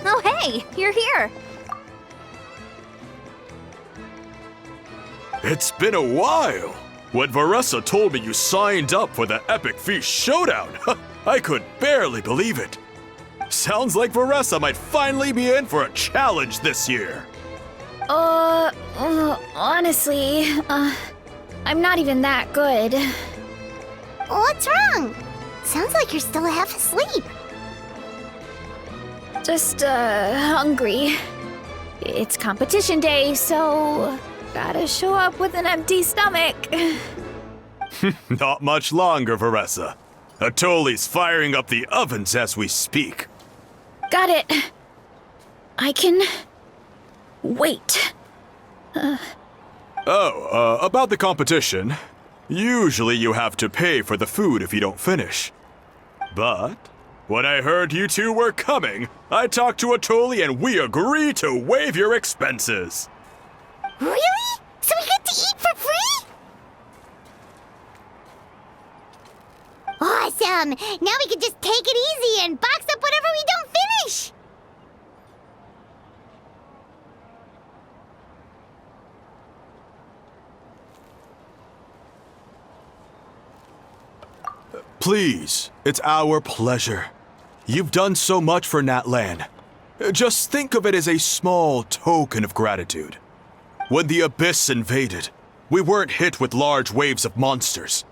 Oh, hey, you're here. It's been a while. When Veressa told me you signed up for the Epic Feast Showdown, I could barely believe it. Sounds like Veressa might finally be in for a challenge this year. Honestly, I'm not even that good. What's wrong? Sounds like you're still half asleep. Just, hungry. It's competition day, so gotta show up with an empty stomach. Not much longer, Veressa. Atoli's firing up the ovens as we speak. Got it. I can wait. About the competition. Usually you have to pay for the food if you don't finish. But when I heard you two were coming, I talked to Atoli and we agreed to waive your expenses. Really? So we get to eat for free? Awesome! Now we can just take it easy and box up whatever we don't finish! Please, it's our pleasure. You've done so much for Natlan. Just think of it as a small token of gratitude. When the Abyss invaded, we weren't hit with large waves of monsters,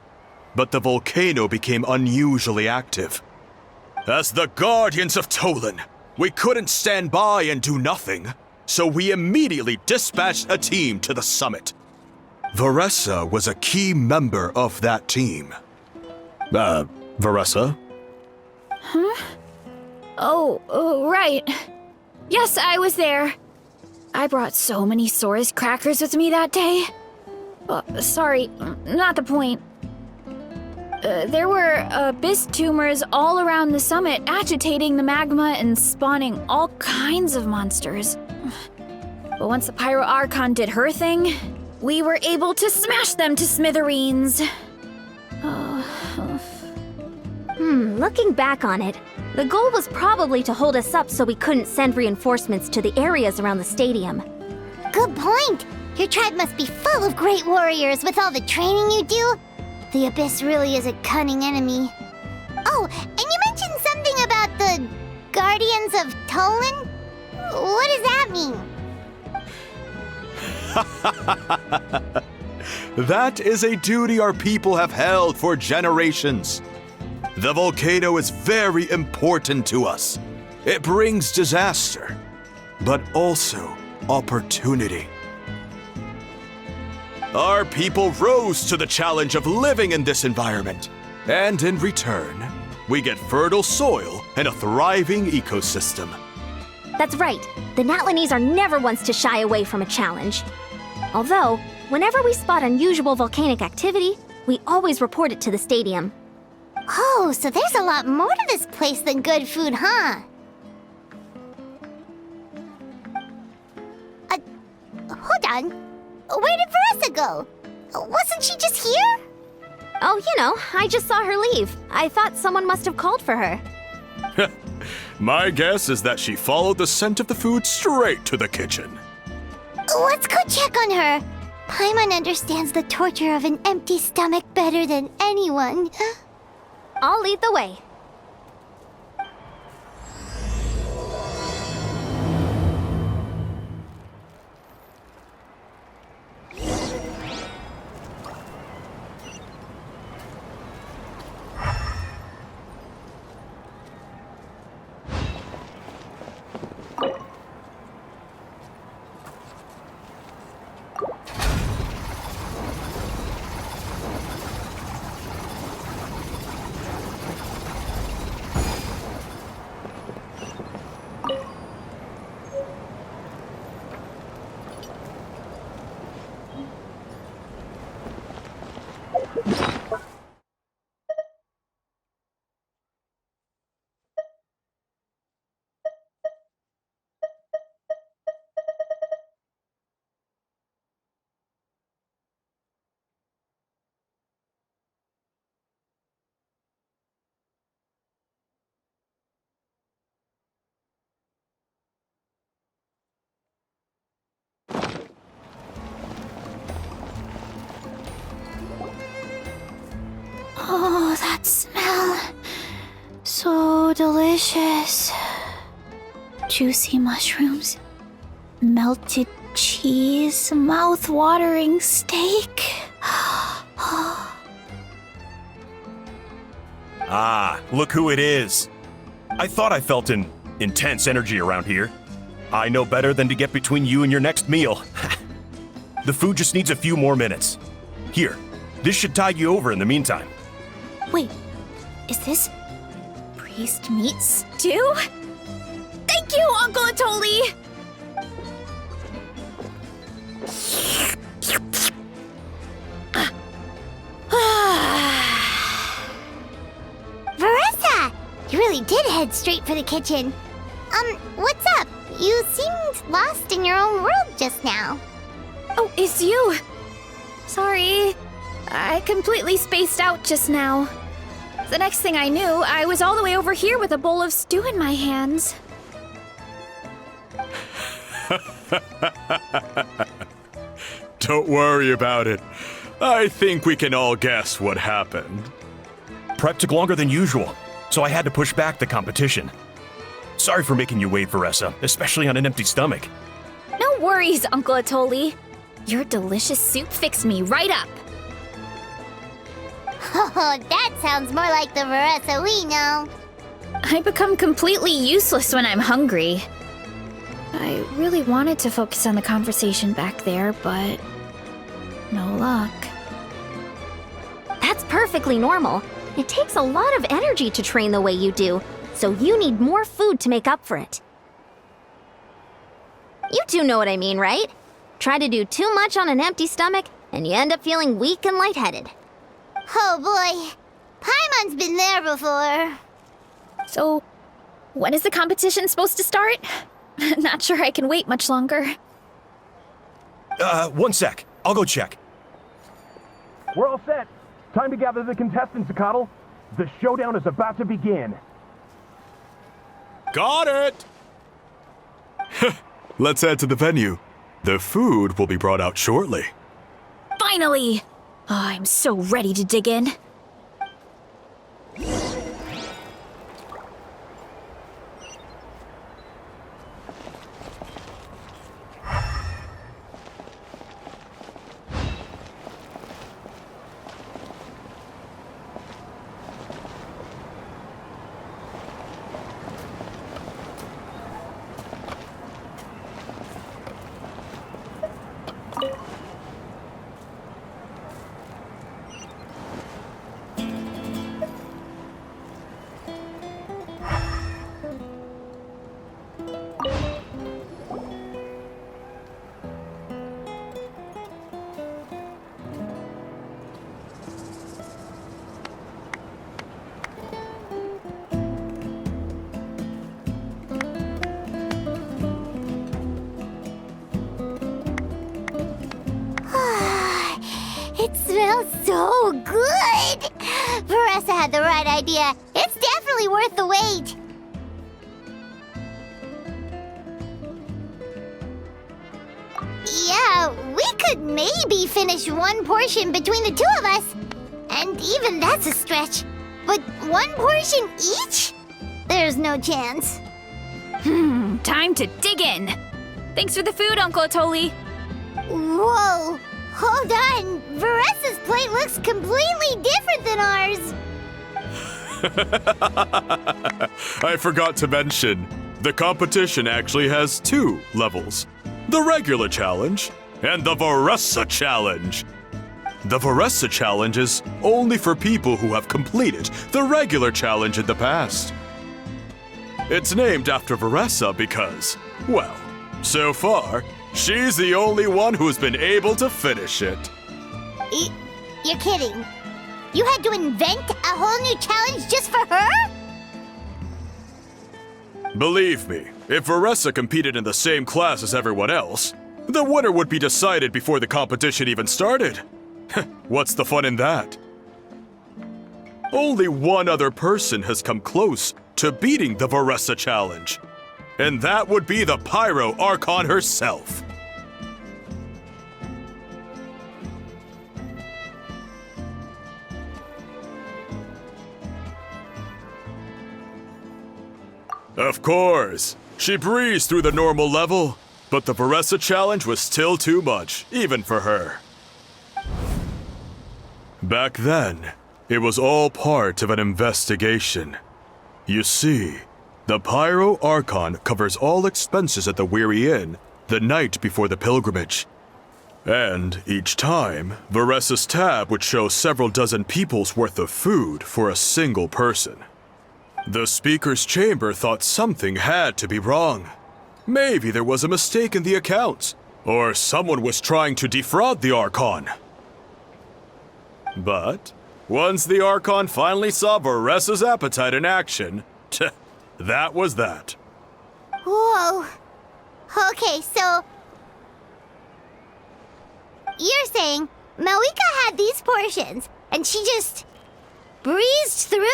but the volcano became unusually active. As the Guardians of Tolan, we couldn't stand by and do nothing, so we immediately dispatched a team to the summit. Veressa was a key member of that team. Veressa? Huh? Oh, right. Yes, I was there. I brought so many Saurus crackers with me that day. Sorry, not the point. There were abyss tumors all around the summit, agitating the magma and spawning all kinds of monsters. But once the Pyro Archon did her thing, we were able to smash them to smithereens. Looking back on it, the goal was probably to hold us up so we couldn't send reinforcements to the areas around the stadium. Good point. Your tribe must be full of great warriors with all the training you do. The Abyss really is a cunning enemy. Oh, and you mentioned something about the Guardians of Tolan? What does that mean? That is a duty our people have held for generations. The volcano is very important to us. It brings disaster, but also opportunity. Our people rose to the challenge of living in this environment, and in return, we get fertile soil and a thriving ecosystem. That's right. The Natlanese are never ones to shy away from a challenge. Although, whenever we spot unusual volcanic activity, we always report it to the stadium. Oh, so there's a lot more to this place than good food, huh? Hold on. Where did Veressa go? Wasn't she just here? Oh, I just saw her leave. I thought someone must have called for her. My guess is that she followed the scent of the food straight to the kitchen. Let's go check on her. Paimon understands the torture of an empty stomach better than anyone. I'll lead the way. Oh, that smell. So delicious. Juicy mushrooms, melted cheese, mouth-watering steak. Ah, look who it is. I thought I felt an intense energy around here. I know better than to get between you and your next meal. The food just needs a few more minutes. Here, this should tide you over in the meantime. Wait, is this priest meat stew? Thank you, Uncle Atoli! Veressa! You really did head straight for the kitchen. What's up? You seemed lost in your own world just now. Oh, it's you. Sorry. I completely spaced out just now. The next thing I knew, I was all the way over here with a bowl of stew in my hands. Don't worry about it. I think we can all guess what happened. Prep took longer than usual, so I had to push back the competition. Sorry for making you wait, Veressa, especially on an empty stomach. No worries, Uncle Atoli. Your delicious soup fixed me right up. Oh, that sounds more like the Veressa we know. I become completely useless when I'm hungry. I really wanted to focus on the conversation back there, but no luck. That's perfectly normal. It takes a lot of energy to train the way you do, so you need more food to make up for it. You two know what I mean, right? Try to do too much on an empty stomach, and you end up feeling weak and lightheaded. Oh boy, Paimon's been there before. So, when is the competition supposed to start? Not sure I can wait much longer. 1 sec. I'll go check. We're all set. Time to gather the contestants, Akatl. The showdown is about to begin. Got it! Let's head to the venue. The food will be brought out shortly. Finally! Oh, I'm so ready to dig in. It smells so good! Veressa had the right idea. It's definitely worth the wait. Yeah, we could maybe finish one portion between the two of us. And even that's a stretch. But one portion each? There's no chance. Time to dig in. Thanks for the food, Uncle Atoli. Whoa! Hold on! Veressa's plate looks completely different than ours! I forgot to mention, the competition actually has 2 levels. The regular challenge and the Veressa challenge. The Veressa challenge is only for people who have completed the regular challenge in the past. It's named after Veressa because, well, so far, she's the only one who's been able to finish it. You're kidding. You had to invent a whole new challenge just for her? Believe me, if Veressa competed in the same class as everyone else, the winner would be decided before the competition even started. What's the fun in that? Only one other person has come close to beating the Veressa challenge, and that would be the Pyro Archon herself. Of course, she breezed through the normal level, but the Veressa challenge was still too much, even for her. Back then, it was all part of an investigation. You see, the Pyro Archon covers all expenses at the Weary Inn the night before the pilgrimage. And each time, Veressa's tab would show several dozen people's worth of food for a single person. The speaker's chamber thought something had to be wrong. Maybe there was a mistake in the accounts, or someone was trying to defraud the Archon. But once the Archon finally saw Veressa's appetite in action, that was that. Whoa. Okay, so... You're saying Mawika had these portions, and she just... breezed through?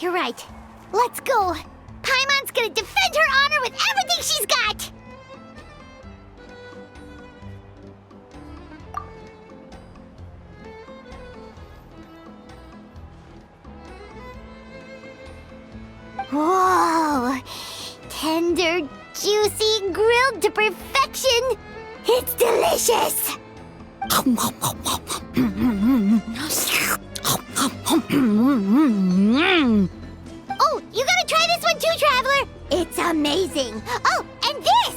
You're right. Let's go. Paimon's gonna defend her honor with everything she's got! Whoa! Tender, juicy, grilled to perfection! It's delicious! Oh, you gotta try this one too, Traveler! It's amazing! Oh, and this!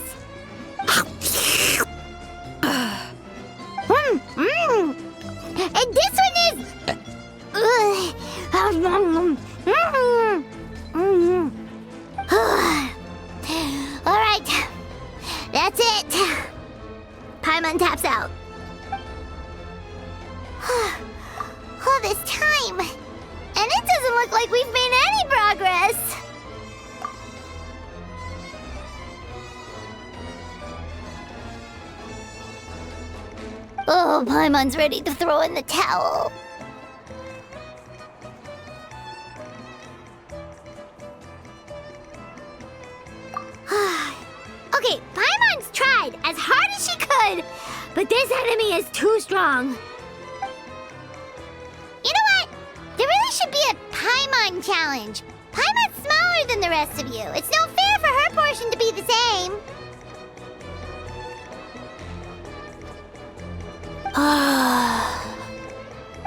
And this one is... Alright, that's it. Paimon taps out. All this time, and it doesn't look like we've made any progress. Oh, Paimon's ready to throw in the towel. Okay, Paimon's tried as hard as she could, but this enemy is too strong. You know what? There really should be a Paimon challenge. Paimon's smaller than the rest of you. It's no fair for her portion to be the same.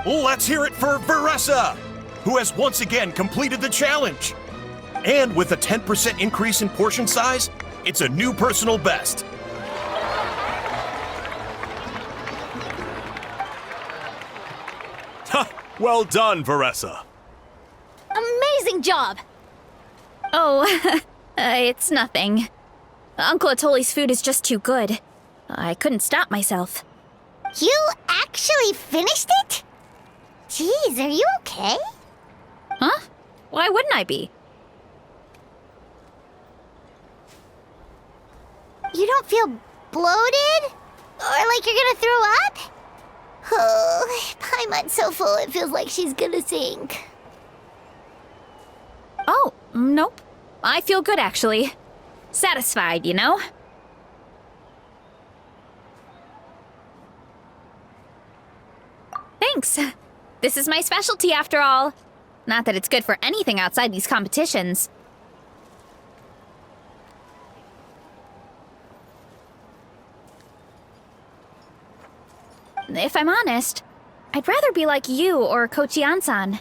Let's hear it for Veressa, who has once again completed the challenge. And with a 10% increase in portion size, it's a new personal best. Ha! Well done, Veressa. Amazing job! Oh, it's nothing. Uncle Atoli's food is just too good. I couldn't stop myself. You actually finished it? Jeez, are you okay? Huh? Why wouldn't I be? You don't feel bloated? Or like you're gonna throw up? Oh, Paimon's so full it feels like she's gonna sink. Oh, nope. I feel good, actually. Satisfied, you know? Thanks. This is my specialty, after all. Not that it's good for anything outside these competitions. If I'm honest, I'd rather be like you or Kochi-an-san.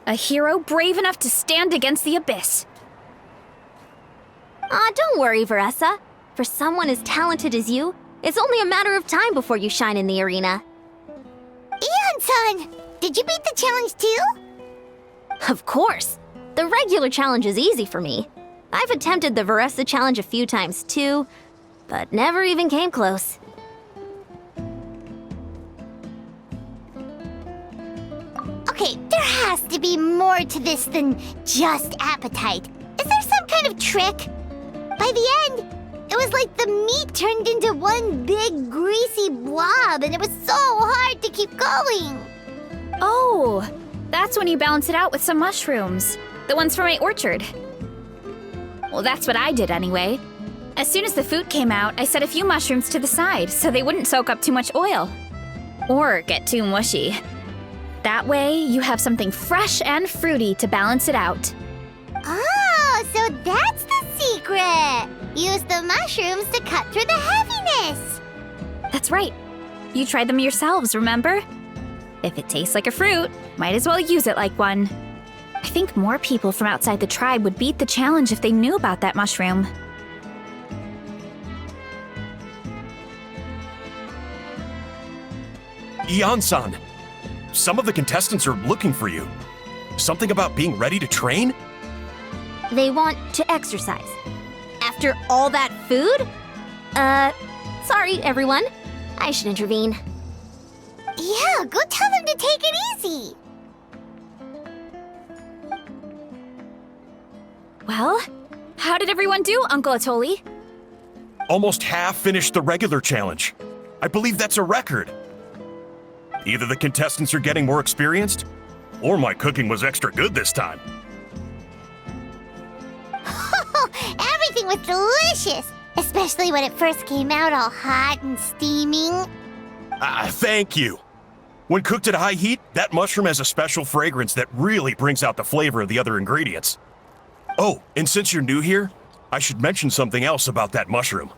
A hero brave enough to stand against the abyss. Don't worry, Veressa. For someone as talented as you, it's only a matter of time before you shine in the arena. Ian-san, did you beat the challenge too? Of course! The regular challenge is easy for me. I've attempted the Veressa challenge a few times too, but never even came close. Okay, there has to be more to this than just appetite. Is there some kind of trick? By the end, it was like the meat turned into one big greasy blob, and it was so hard to keep going. Oh, that's when you balance it out with some mushrooms. The ones from my orchard. Well, that's what I did anyway. As soon as the food came out, I set a few mushrooms to the side so they wouldn't soak up too much oil. Or get too mushy. That way, you have something fresh and fruity to balance it out. Oh, so that's the secret! Use the mushrooms to cut through the heaviness! That's right. You tried them yourselves, remember? If it tastes like a fruit, might as well use it like one. I think more people from outside the tribe would beat the challenge if they knew about that mushroom. Ian-san, some of the contestants are looking for you. Something about being ready to train? They want to exercise. After all that food? Sorry, everyone. I should intervene. Yeah, go tell them to take it easy! Well, how did everyone do, Uncle Atoli? Almost half finished the regular challenge. I believe that's a record. Either the contestants are getting more experienced, or my cooking was extra good this time. Everything was delicious! Especially when it first came out all hot and steaming. Thank you. When cooked at high heat, that mushroom has a special fragrance that really brings out the flavor of the other ingredients. Oh, and since you're new here, I should mention something else about that mushroom.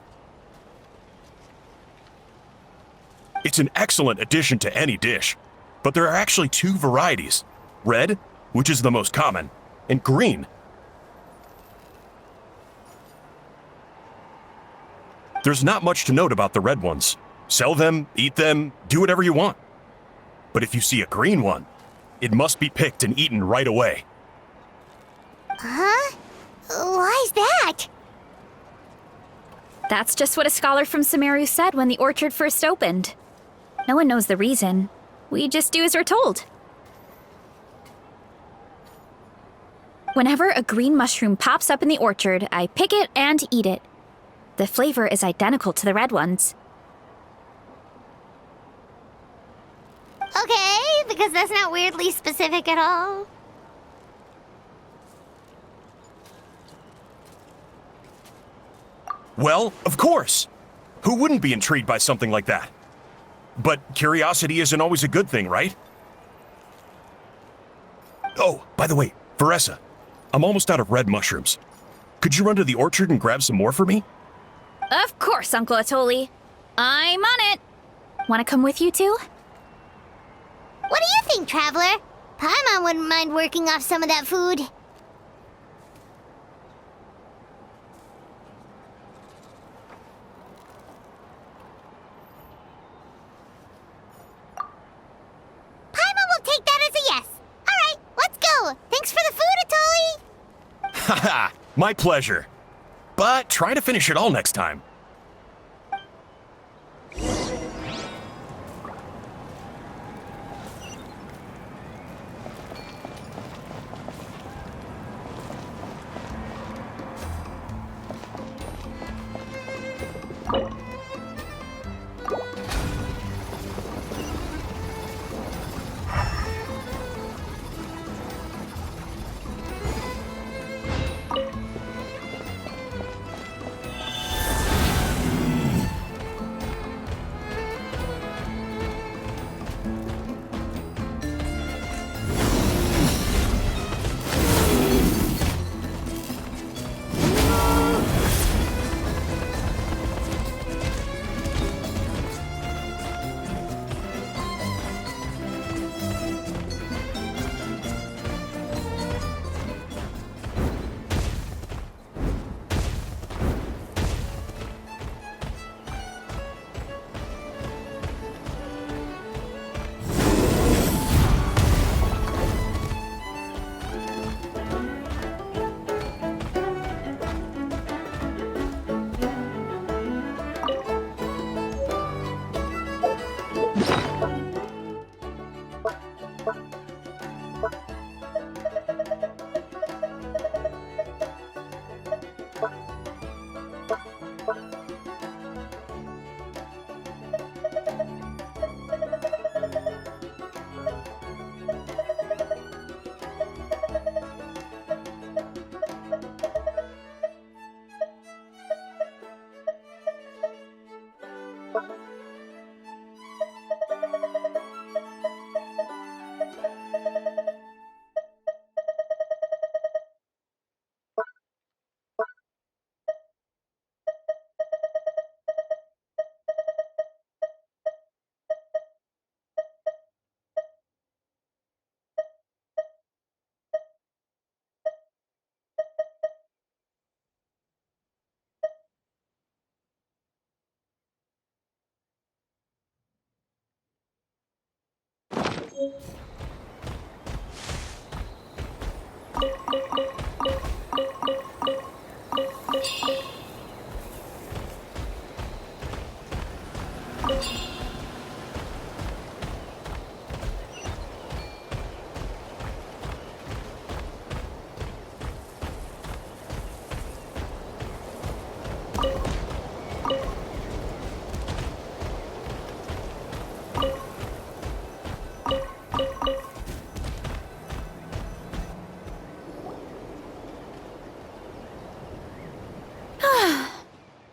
It's an excellent addition to any dish, but there are actually two varieties. Red, which is the most common, and green. There's not much to note about the red ones. Sell them, eat them, do whatever you want. But if you see a green one, it must be picked and eaten right away. Huh? Why's that? That's just what a scholar from Sumeru said when the orchard first opened. No one knows the reason. We just do as we're told. Whenever a green mushroom pops up in the orchard, I pick it and eat it. The flavor is identical to the red ones. Okay, because that's not weirdly specific at all. Well, of course. Who wouldn't be intrigued by something like that? But curiosity isn't always a good thing, right? Oh, by the way, Veressa, I'm almost out of red mushrooms. Could you run to the orchard and grab some more for me? Of course, Uncle Atoli. I'm on it. Want to come with you too? What do you think, Traveler? Paimon wouldn't mind working off some of that food. Paimon will take that as a yes. All right, let's go. Thanks for the food, Atoli. Haha, my pleasure. But try to finish it all next time.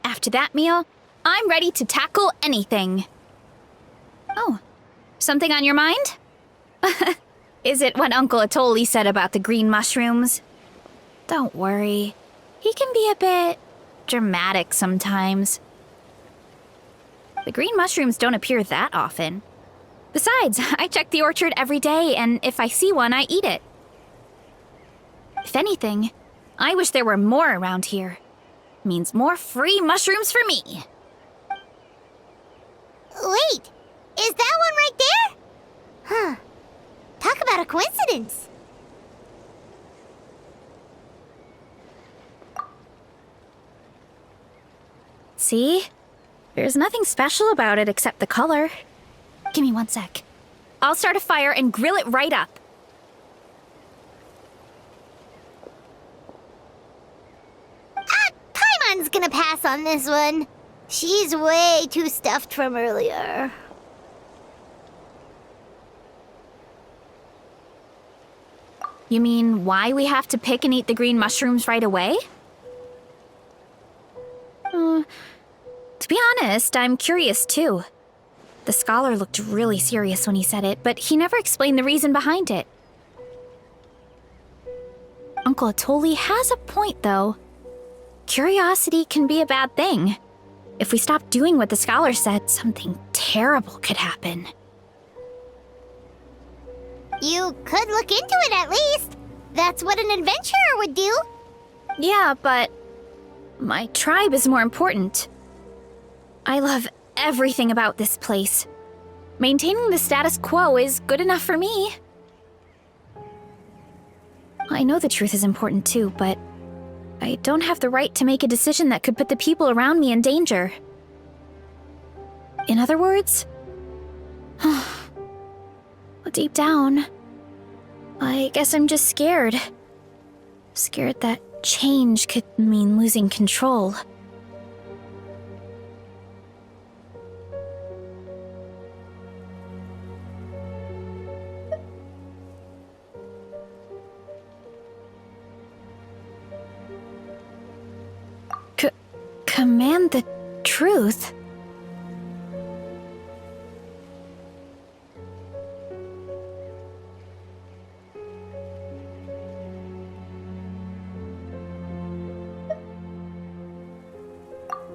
After that meal, I'm ready to tackle anything. Oh, something on your mind? Is it what Uncle Atoli said about the green mushrooms? Don't worry. He can be a bit dramatic sometimes. The green mushrooms don't appear that often. Besides, I check the orchard every day, and if I see one, I eat it. If anything, I wish there were more around here. Means more free mushrooms for me. Wait, is that one right there? Huh. Talk about a coincidence. See? There's nothing special about it except the color. Give me one sec. I'll start a fire and grill it right up. Paimon's gonna pass on this one. She's way too stuffed from earlier. You mean why we have to pick and eat the green mushrooms right away? To be honest, I'm curious too. The scholar looked really serious when he said it, but he never explained the reason behind it. Uncle Atoli has a point, though. Curiosity can be a bad thing. If we stop doing what the scholar said, something terrible could happen. You could look into it at least. That's what an adventurer would do. Yeah, but my tribe is more important. I love everything about this place. Maintaining the status quo is good enough for me. I know the truth is important too, but I don't have the right to make a decision that could put the people around me in danger. In other words, deep down, I guess I'm just scared. Scared that change could mean losing control. Command the truth?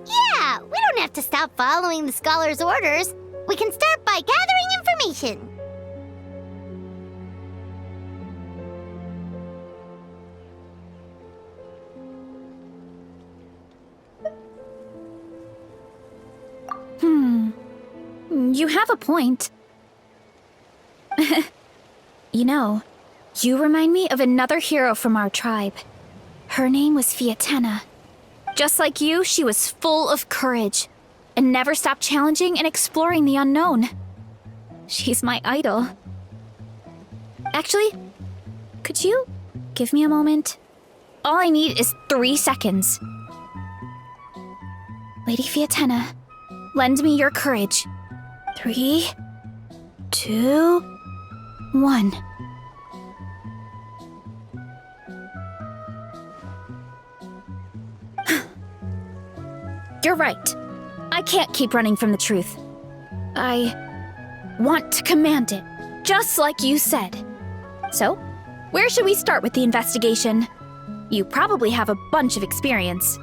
Yeah, we don't have to stop following the scholar's orders. We can start by gathering information. You have a point. You know, you remind me of another hero from our tribe. Her name was Fiatena. Just like you, she was full of courage and never stopped challenging and exploring the unknown. She's my idol. Actually, could you give me a moment? All I need is 3 seconds. Lady Fiatena, lend me your courage. 3, 2, 1. You're right. I can't keep running from the truth. I want to command it, just like you said. So, where should we start with the investigation? You probably have a bunch of experience.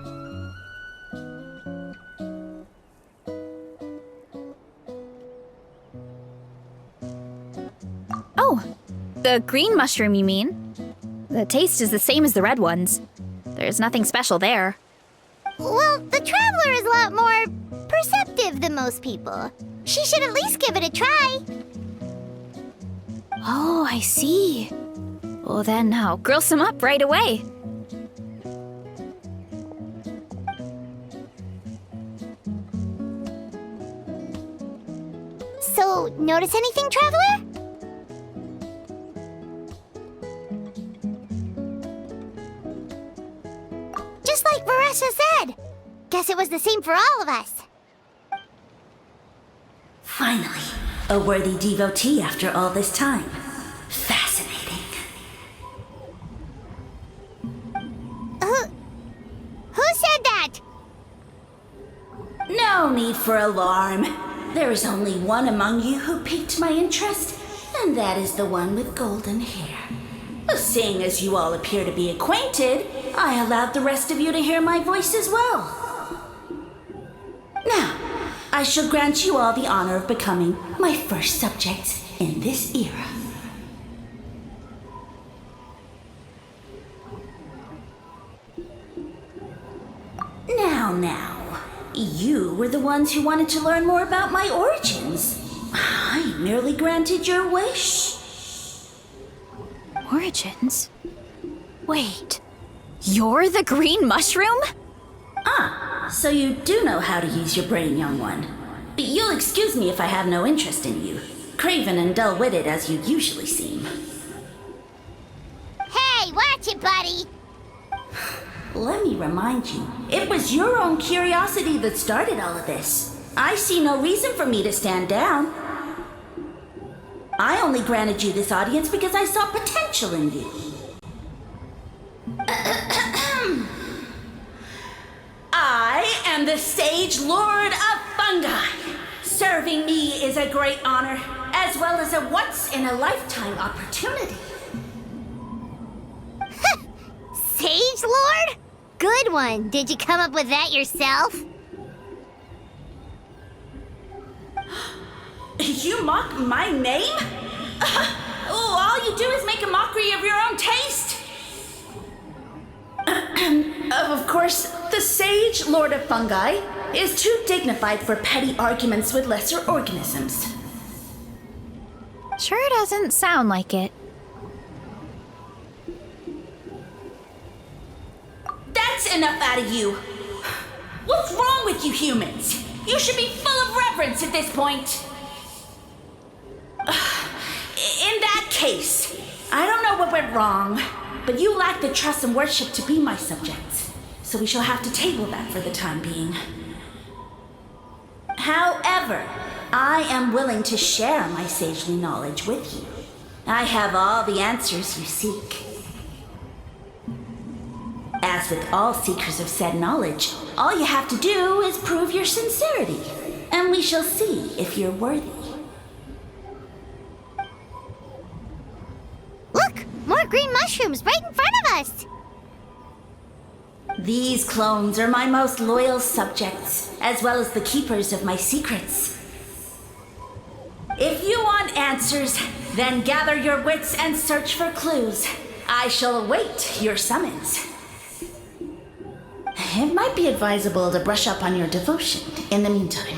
Oh, the green mushroom, you mean? The taste is the same as the red ones. There's nothing special there. Well, the Traveler is a lot more perceptive than most people. She should at least give it a try. Oh, I see. Well, then I'll grill some up right away. So, notice anything, Traveler? Just like Varesha said. Guess it was the same for all of us. Finally, a worthy devotee after all this time. Fascinating. Who said that? No need for alarm. There is only one among you who piqued my interest, and that is the one with golden hair. Seeing as you all appear to be acquainted, I allowed the rest of you to hear my voice as well. Now, I shall grant you all the honor of becoming my first subjects in this era. Now, you were the ones who wanted to learn more about my origins. I merely granted your wish. Origins? Wait, you're the green mushroom? So you do know how to use your brain, young one. You'll excuse me if I have no interest in you. craven and dull-witted as you usually seem. Hey, watch it, buddy! Let me remind you, it was your own curiosity that started all of this. I see no reason for me to stand down. I only granted you this audience because I saw potential in you. I am the Sage Lord of Fungi. Serving me is a great honor, as well as a once-in-a-lifetime opportunity. Sage Lord? Good one. Did you come up with that yourself? You mock my name? All you do is make a mockery of your own taste. Of course, the Sage Lord of Fungi is too dignified for petty arguments with lesser organisms. Sure doesn't sound like it. That's enough out of you. What's wrong with you humans? You should be full of reverence at this point. In that case, I don't know what went wrong, but you lack the trust and worship to be my subjects, so we shall have to table that for the time being. However, I am willing to share my sagely knowledge with you. I have all the answers you seek. As with all seekers of said knowledge, all you have to do is prove your sincerity, and we shall see if you're worthy. Look! More green mushrooms right in front of us! These clones are my most loyal subjects, as well as the keepers of my secrets. If you want answers, then gather your wits and search for clues. I shall await your summons. It might be advisable to brush up on your devotion in the meantime.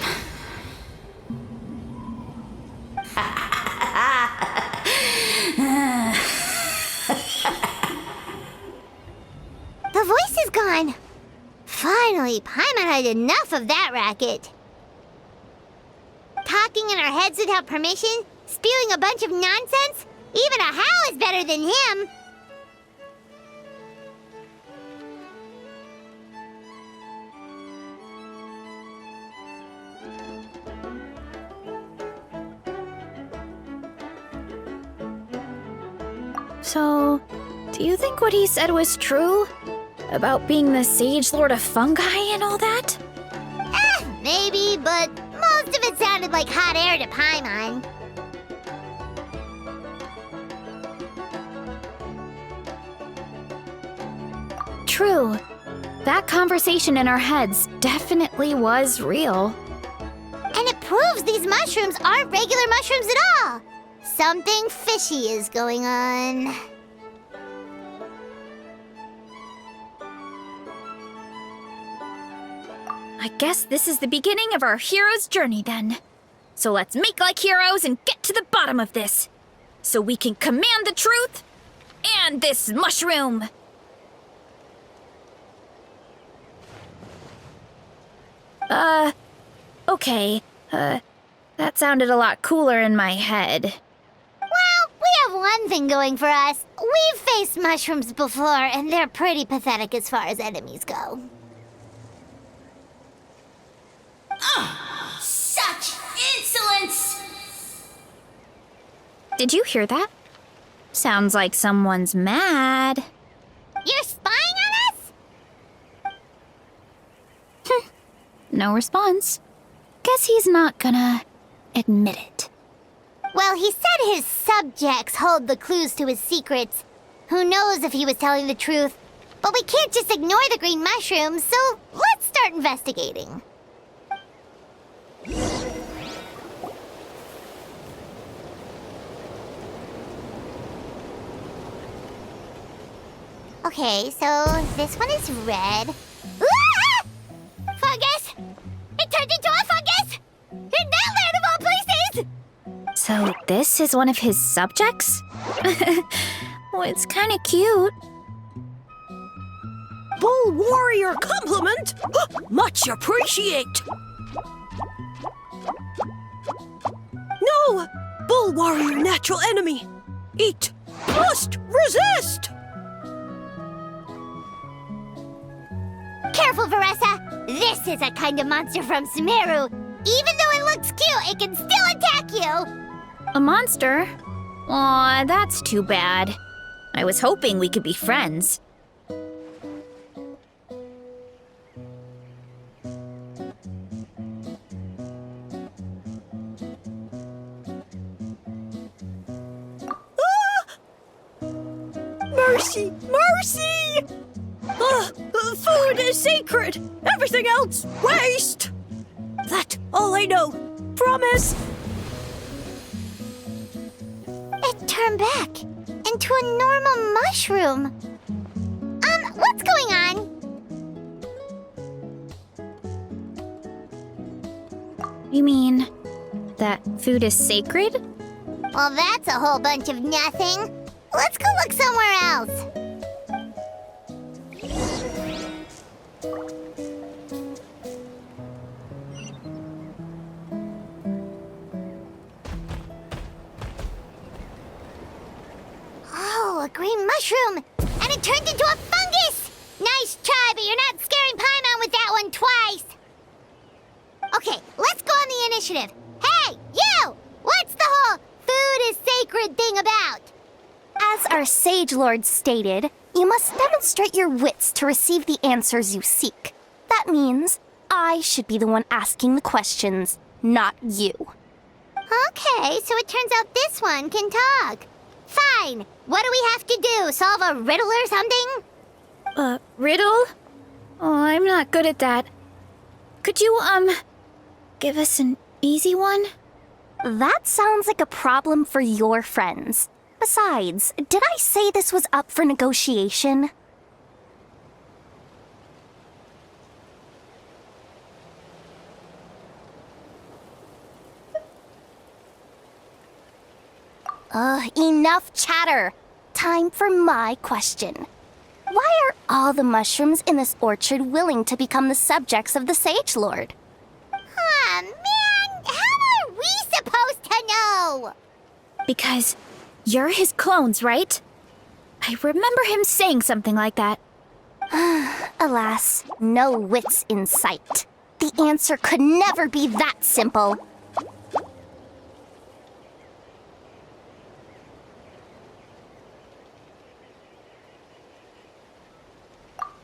The voice is gone. Finally, Paimon had enough of that racket. Talking in our heads without permission, spewing a bunch of nonsense, even a Hal is better than him. So, do you think what he said was true? About being the Sage Lord of Fungi and all that? Maybe, but most of it sounded like hot air to Paimon. True. That conversation in our heads definitely was real. And it proves these mushrooms aren't regular mushrooms at all. Something fishy is going on. I guess this is the beginning of our hero's journey then. So let's make like heroes and get to the bottom of this. So we can command the truth and this mushroom. Okay. That sounded a lot cooler in my head. Well, we have one thing going for us. We've faced mushrooms before, and they're pretty pathetic as far as enemies go. Such insolence! Did you hear that? Sounds like someone's mad. You're spying on us? No response. Guess he's not gonna admit it. Well, he said his subjects hold the clues to his secrets. Who knows if he was telling the truth? But we can't just ignore the green mushrooms, so let's start investigating. Okay, so this one is red. Ah! Fungus! It turned into a fungus! In that land of all places! So this is one of his subjects? Well, it's kind of cute. Bull warrior compliment! Much appreciate! No! bull warrior natural enemy. Eat must resist! Careful, Veressa! This is a kind of monster from Sumeru. Even though it looks cute, it can still attack you! A monster? Aw, that's too bad. I was hoping we could be friends. Mercy! Mercy! Food is sacred! Everything else, waste! That's all I know. Promise! It turned back into a normal mushroom. What's going on? You mean that food is sacred? Well, that's a whole bunch of nothing. Let's go look somewhere else. Oh, a green mushroom! And it turned into a fungus! Nice try, but you're not scaring Paimon with that one twice! Okay, let's go on the initiative. Hey, you! What's the whole food is sacred thing about? As our Sage Lord stated, you must demonstrate your wits to receive the answers you seek. That means I should be the one asking the questions, not you. Okay, so it turns out this one can talk. Fine. What do we have to do? Solve a riddle or something? Riddle? Oh, I'm not good at that. Could you, give us an easy one? That sounds like a problem for your friends. Besides, did I say this was up for negotiation? Enough chatter. Time for my question. Why are all the mushrooms in this orchard willing to become the subjects of the Sage Lord? Aw, man! How are we supposed to know? Because you're his clones, right? I remember him saying something like that. Alas, no wits in sight. The answer could never be that simple.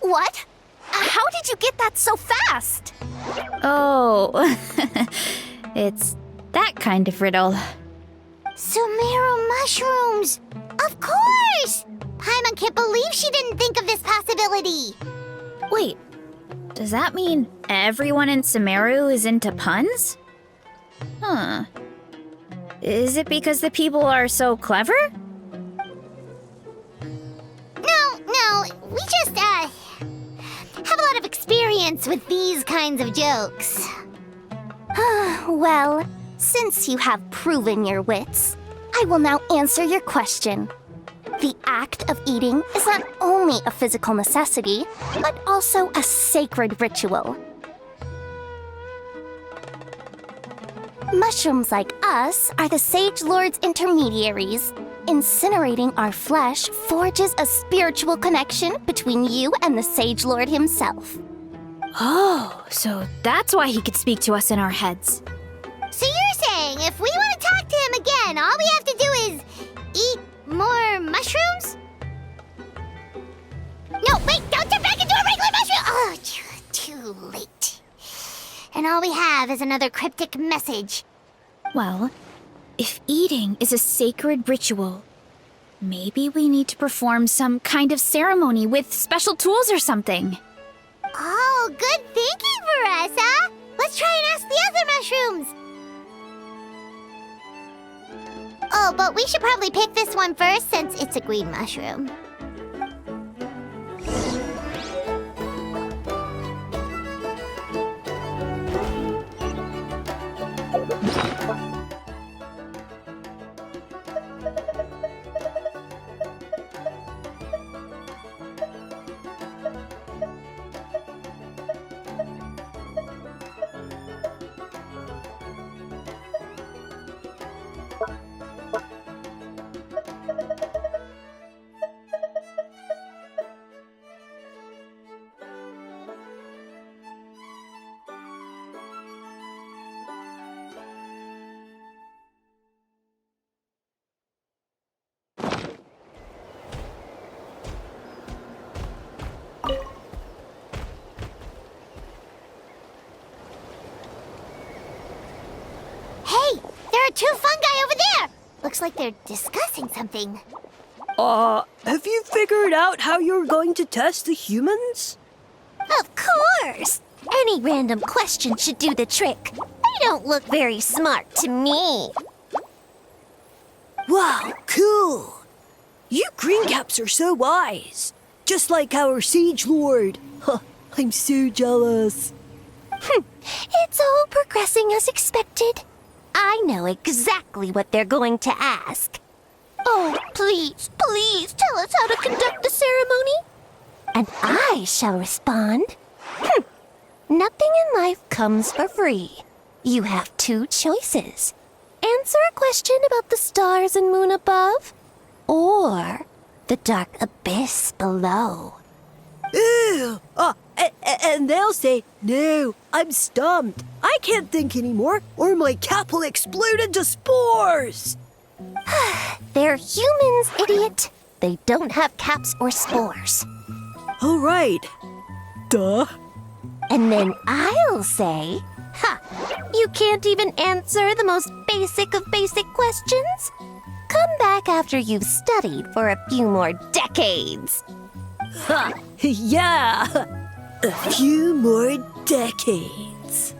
What? How did you get that so fast? Oh, it's that kind of riddle. Sumeru mushrooms! Of course! Paimon can't believe she didn't think of this possibility. Wait, does that mean everyone in Sumeru is into puns? Huh. Is it because the people are so clever? No, we just, have a lot of experience with these kinds of jokes. Well, since you have proven your wits, I will now answer your question. The act of eating is not only a physical necessity, but also a sacred ritual. Mushrooms like us are the Sage Lord's intermediaries. Incinerating our flesh forges a spiritual connection between you and the Sage Lord himself. Oh, so that's why he could speak to us in our heads. So you're saying if we want to talk to him again, all we have to do is eat more mushrooms? No, wait, don't turn back into a regular mushroom! Oh, too late. And all we have is another cryptic message. Well, if eating is a sacred ritual, maybe we need to perform some kind of ceremony with special tools or something. Oh, good thinking, Veressa! Let's try and ask the other mushrooms! Oh, but we should probably pick this one first since it's a green mushroom. looks like they're discussing something. Have you figured out how you're going to test the humans? Of course! Any random question should do the trick. They don't look very smart to me. Wow, cool! You greencaps are so wise. Just like our Sage Lord. Huh, I'm so jealous. It's all progressing as expected. I know exactly what they're going to ask. Oh, please, please tell us how to conduct the ceremony. And I shall respond. Nothing in life comes for free. You have two choices. Answer a question about the stars and moon above, or the dark abyss below. Ew! And they'll say, no, I'm stumped. I can't think anymore, or my cap will explode into spores. They're humans, idiot. They don't have caps or spores. All right. Duh. And then I'll say, you can't even answer the most basic of basic questions? Come back after you've studied for a few more decades. Ha! Yeah! A few more decades.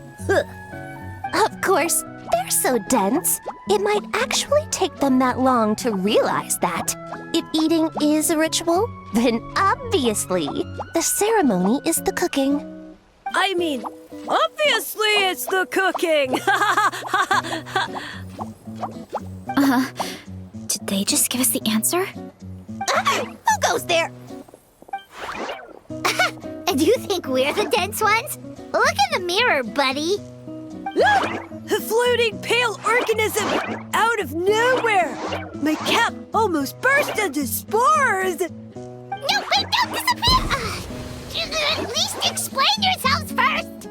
Of course, they're so dense, it might actually take them that long to realize that. If eating is a ritual, then obviously the ceremony is the cooking. I mean, obviously it's the cooking! Did they just give us the answer? Who goes there? And you think we're the dense ones? Look in the mirror, buddy. A floating pale organism out of nowhere! My cap almost burst into spores! No, wait, don't disappear! At least explain yourselves first!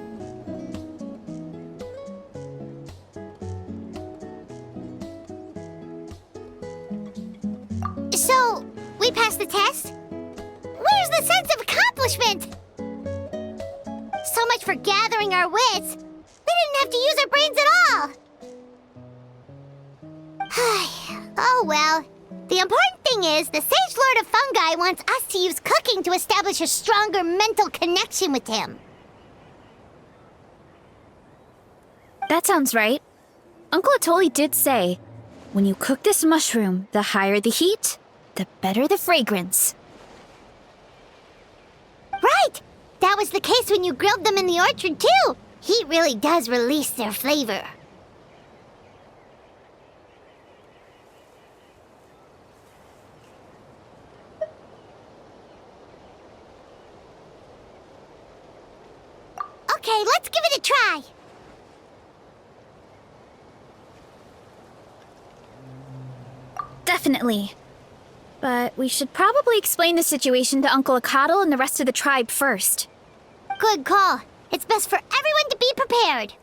So, we passed the test? Where's the sense of accomplishment? So much for gathering our wits. We didn't have to use our brains at all. Oh well. The important thing is, the Sage Lord of Fungi wants us to use cooking to establish a stronger mental connection with him. That sounds right. Uncle Atoli did say, when you cook this mushroom, the higher the heat, the better the fragrance. Right! That was the case when you grilled them in the orchard, too. Heat really does release their flavor. Okay, let's give it a try. Definitely. But we should probably explain the situation to Uncle Acatl and the rest of the tribe first. Good call. It's best for everyone to be prepared.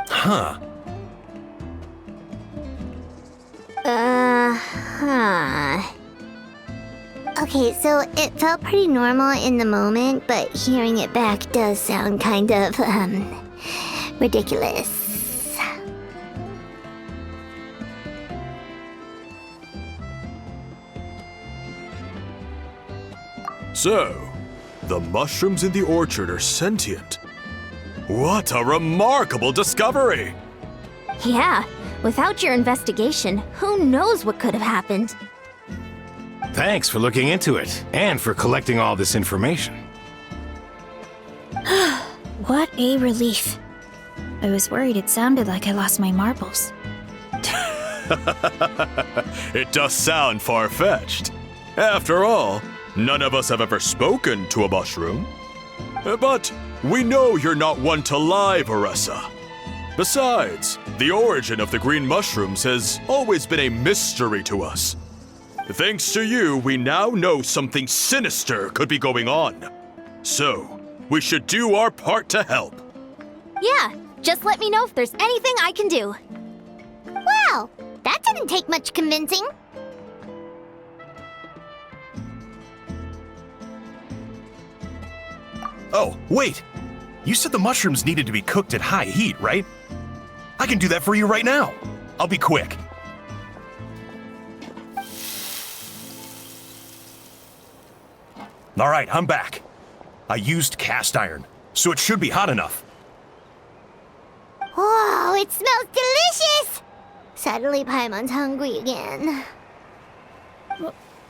Huh. Okay, so it felt pretty normal in the moment, but hearing it back does sound kind of, ridiculous. So, the mushrooms in the orchard are sentient. What a remarkable discovery! Yeah, without your investigation, who knows what could have happened? Thanks for looking into it, and for collecting all this information. What a relief. I was worried it sounded like I lost my marbles. It does sound far-fetched. After all, none of us have ever spoken to a mushroom. But we know you're not one to lie, Varessa. Besides, the origin of the green mushrooms has always been a mystery to us. Thanks to you, we now know something sinister could be going on. So, we should do our part to help. Yeah, just let me know if there's anything I can do. Wow, that didn't take much convincing. Oh, wait! You said the mushrooms needed to be cooked at high heat, right? I can do that for you right now. I'll be quick. All right, I'm back. I used cast iron, so it should be hot enough. Whoa, it smells delicious! Suddenly Paimon's hungry again.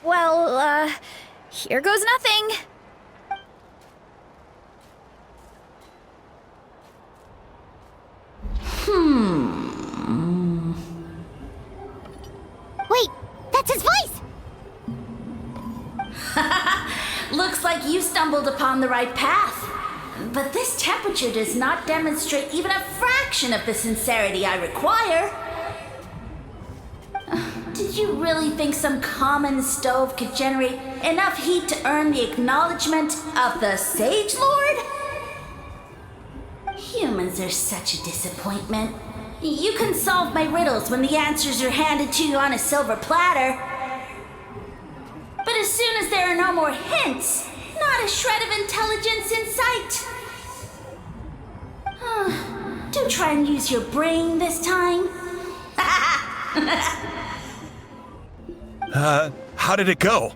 Well, here goes nothing. Wait, that's his voice! Looks like you stumbled upon the right path. But this temperature does not demonstrate even a fraction of the sincerity I require. Did you really think some common stove could generate enough heat to earn the acknowledgement of the Sage Lord? Humans are such a disappointment. You can solve my riddles when the answers are handed to you on a silver platter. But as soon as there are no more hints, not a shred of intelligence in sight. Do try and use your brain this time. How did it go?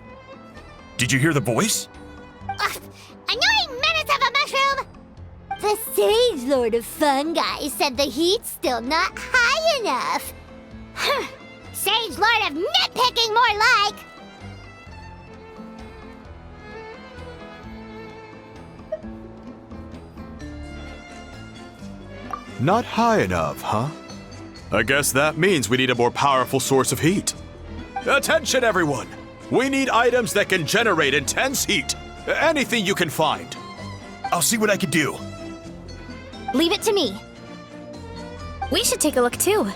Did you hear the voice? Annoying menace of a mushroom! The Sage Lord of Fungi said the heat's still not high enough. Sage Lord of Nitpicking, more like! Not high enough, huh? I guess that means we need a more powerful source of heat. Attention, everyone! We need items that can generate intense heat. Anything you can find. I'll see what I can do. Leave it to me. We should take a look too.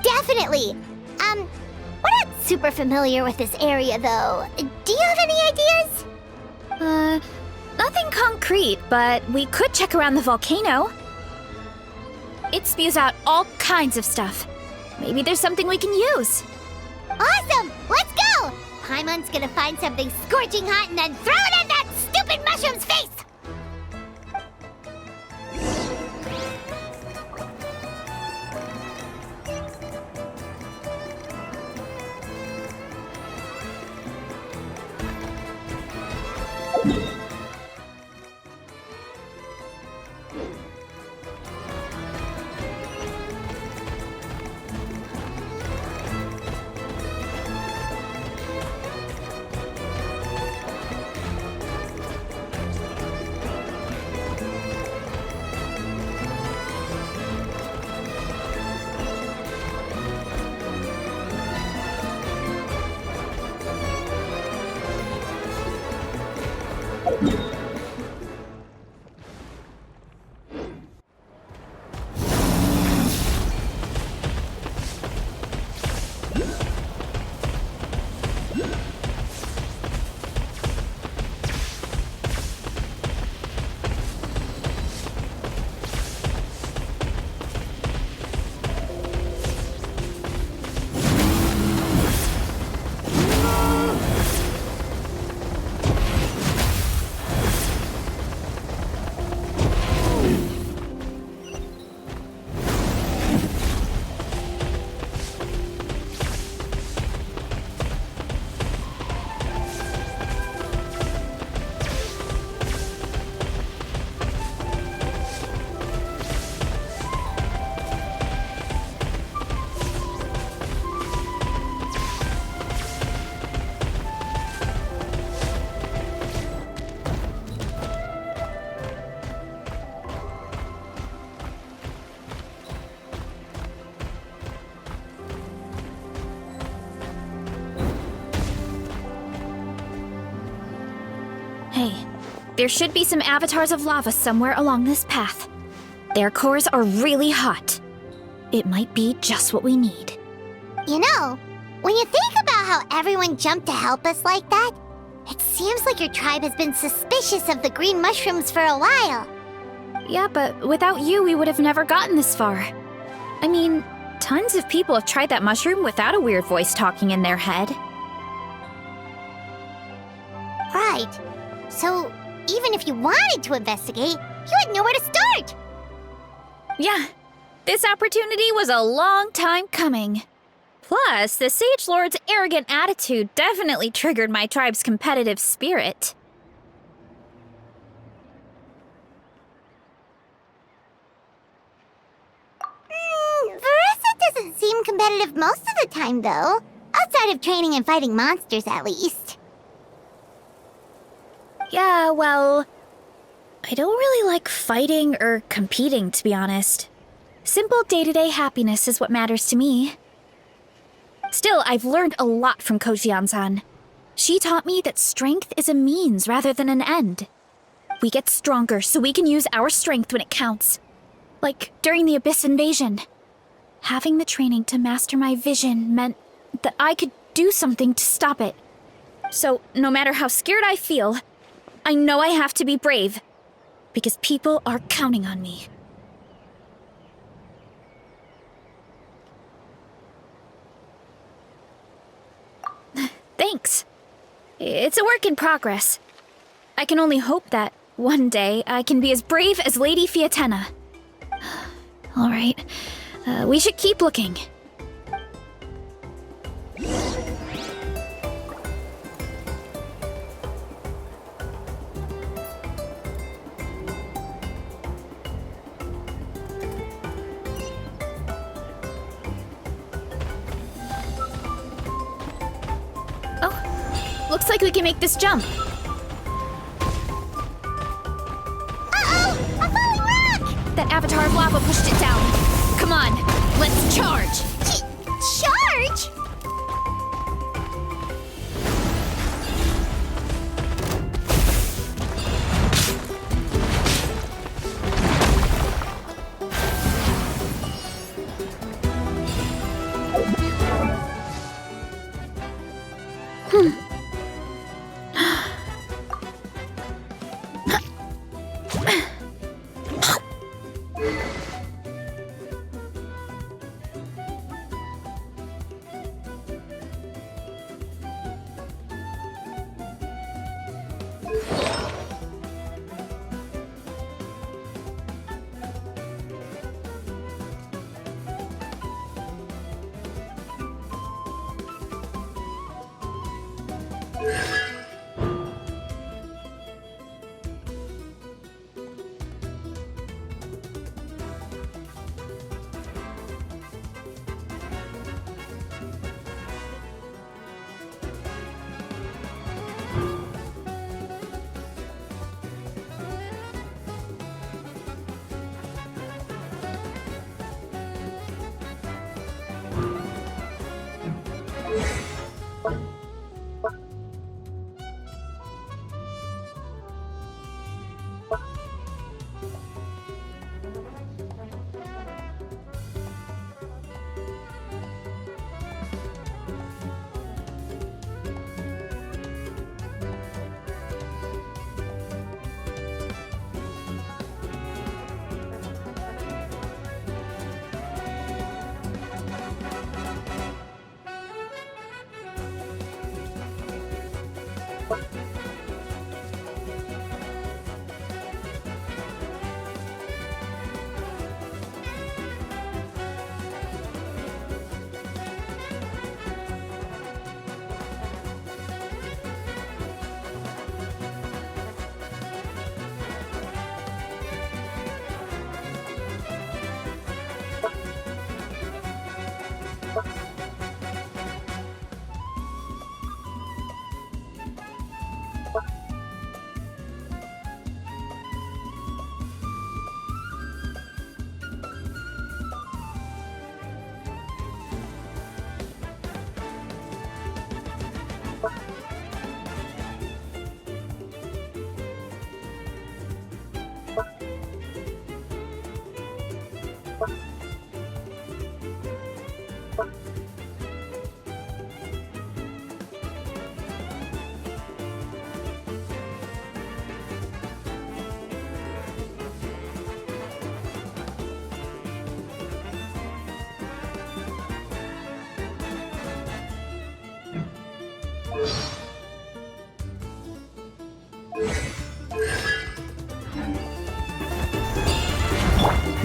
Definitely! We're not super familiar with this area, though. Do you have any ideas? Nothing concrete, but we could check around the volcano. It spews out all kinds of stuff. Maybe there's something we can use. Awesome! Let's go! Paimon's gonna find something scorching hot and then throw it in that stupid mushroom's face! There should be some avatars of lava somewhere along this path. Their cores are really hot. It might be just what we need. You know, when you think about how everyone jumped to help us like that, it seems like your tribe has been suspicious of the green mushrooms for a while. Yeah, but without you, we would have never gotten this far. I mean, tons of people have tried that mushroom without a weird voice talking in their head. Right. So, even if you wanted to investigate, you had nowhere to start. Yeah, this opportunity was a long time coming. Plus, the Sage Lord's arrogant attitude definitely triggered my tribe's competitive spirit. Verissa doesn't seem competitive most of the time, though. Outside of training and fighting monsters, at least. Yeah, well, I don't really like fighting or competing, to be honest. Simple day-to-day happiness is what matters to me. Still, I've learned a lot from Kojian-san. She taught me that strength is a means rather than an end. We get stronger so we can use our strength when it counts. Like during the Abyss invasion. Having the training to master my vision meant that I could do something to stop it. So, no matter how scared I feel, I know I have to be brave. Because people are counting on me. Thanks. It's a work in progress. I can only hope that one day I can be as brave as Lady Fiatena. All right, we should keep looking. Oh, looks like we can make this jump. That avatar of lava pushed it down. Come on, let's charge! Charge?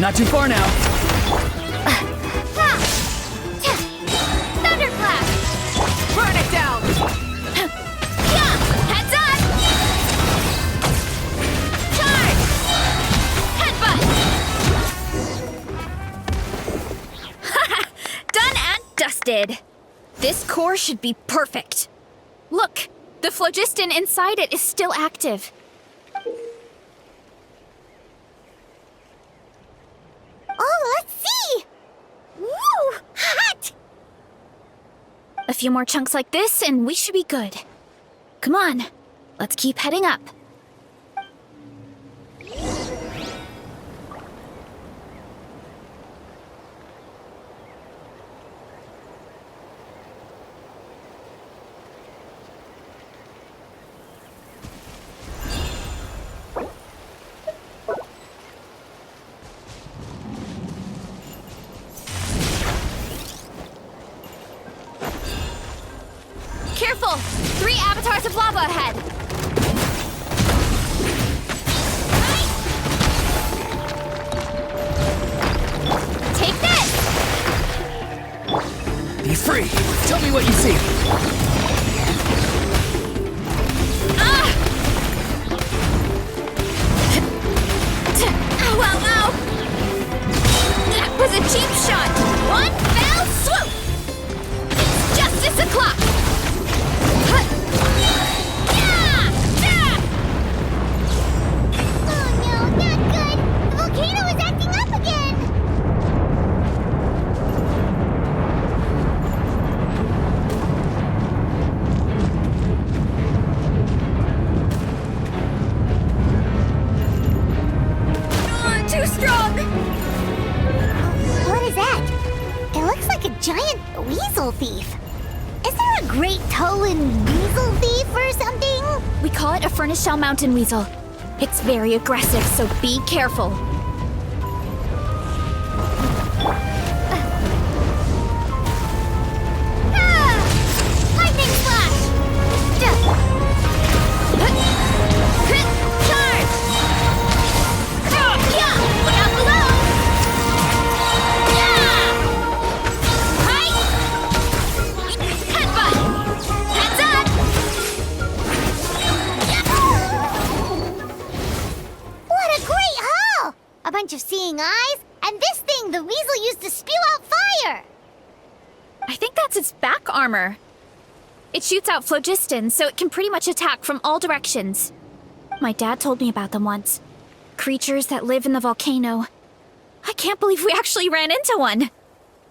Not too far now. Thunderclap! Burn it down! Yeah! Heads up! Charge! Headbutt! Done and dusted. This core should be perfect. Look, the phlogiston inside it is still active. Oh, let's see! Woo! Hot! A few more chunks like this and we should be good. Come on, let's keep heading up. Careful! 3 avatars of lava ahead! Take this! Be free. Tell me what you see. Ah! Ow, ow, ow! That was a cheap shot! One fell swoop! It's justice o'clock! Oh no, not good! The volcano is acting up again! Too strong! What is that? It looks like a giant weasel thief. Is there a great toe and weasel thief or something? We call it a furnace shell mountain weasel. It's very aggressive, so be careful. Lightning flash! Crit charge! Yeah! Look out below! Yeah! Hi! Headbutt! Heads up! What a great haul! A bunch of seeing eyes, and this thing the weasel used to spew out fire! I think that's its back armor. It shoots out phlogiston, so it can pretty much attack from all directions. My dad told me about them once. Creatures that live in the volcano. I can't believe we actually ran into one.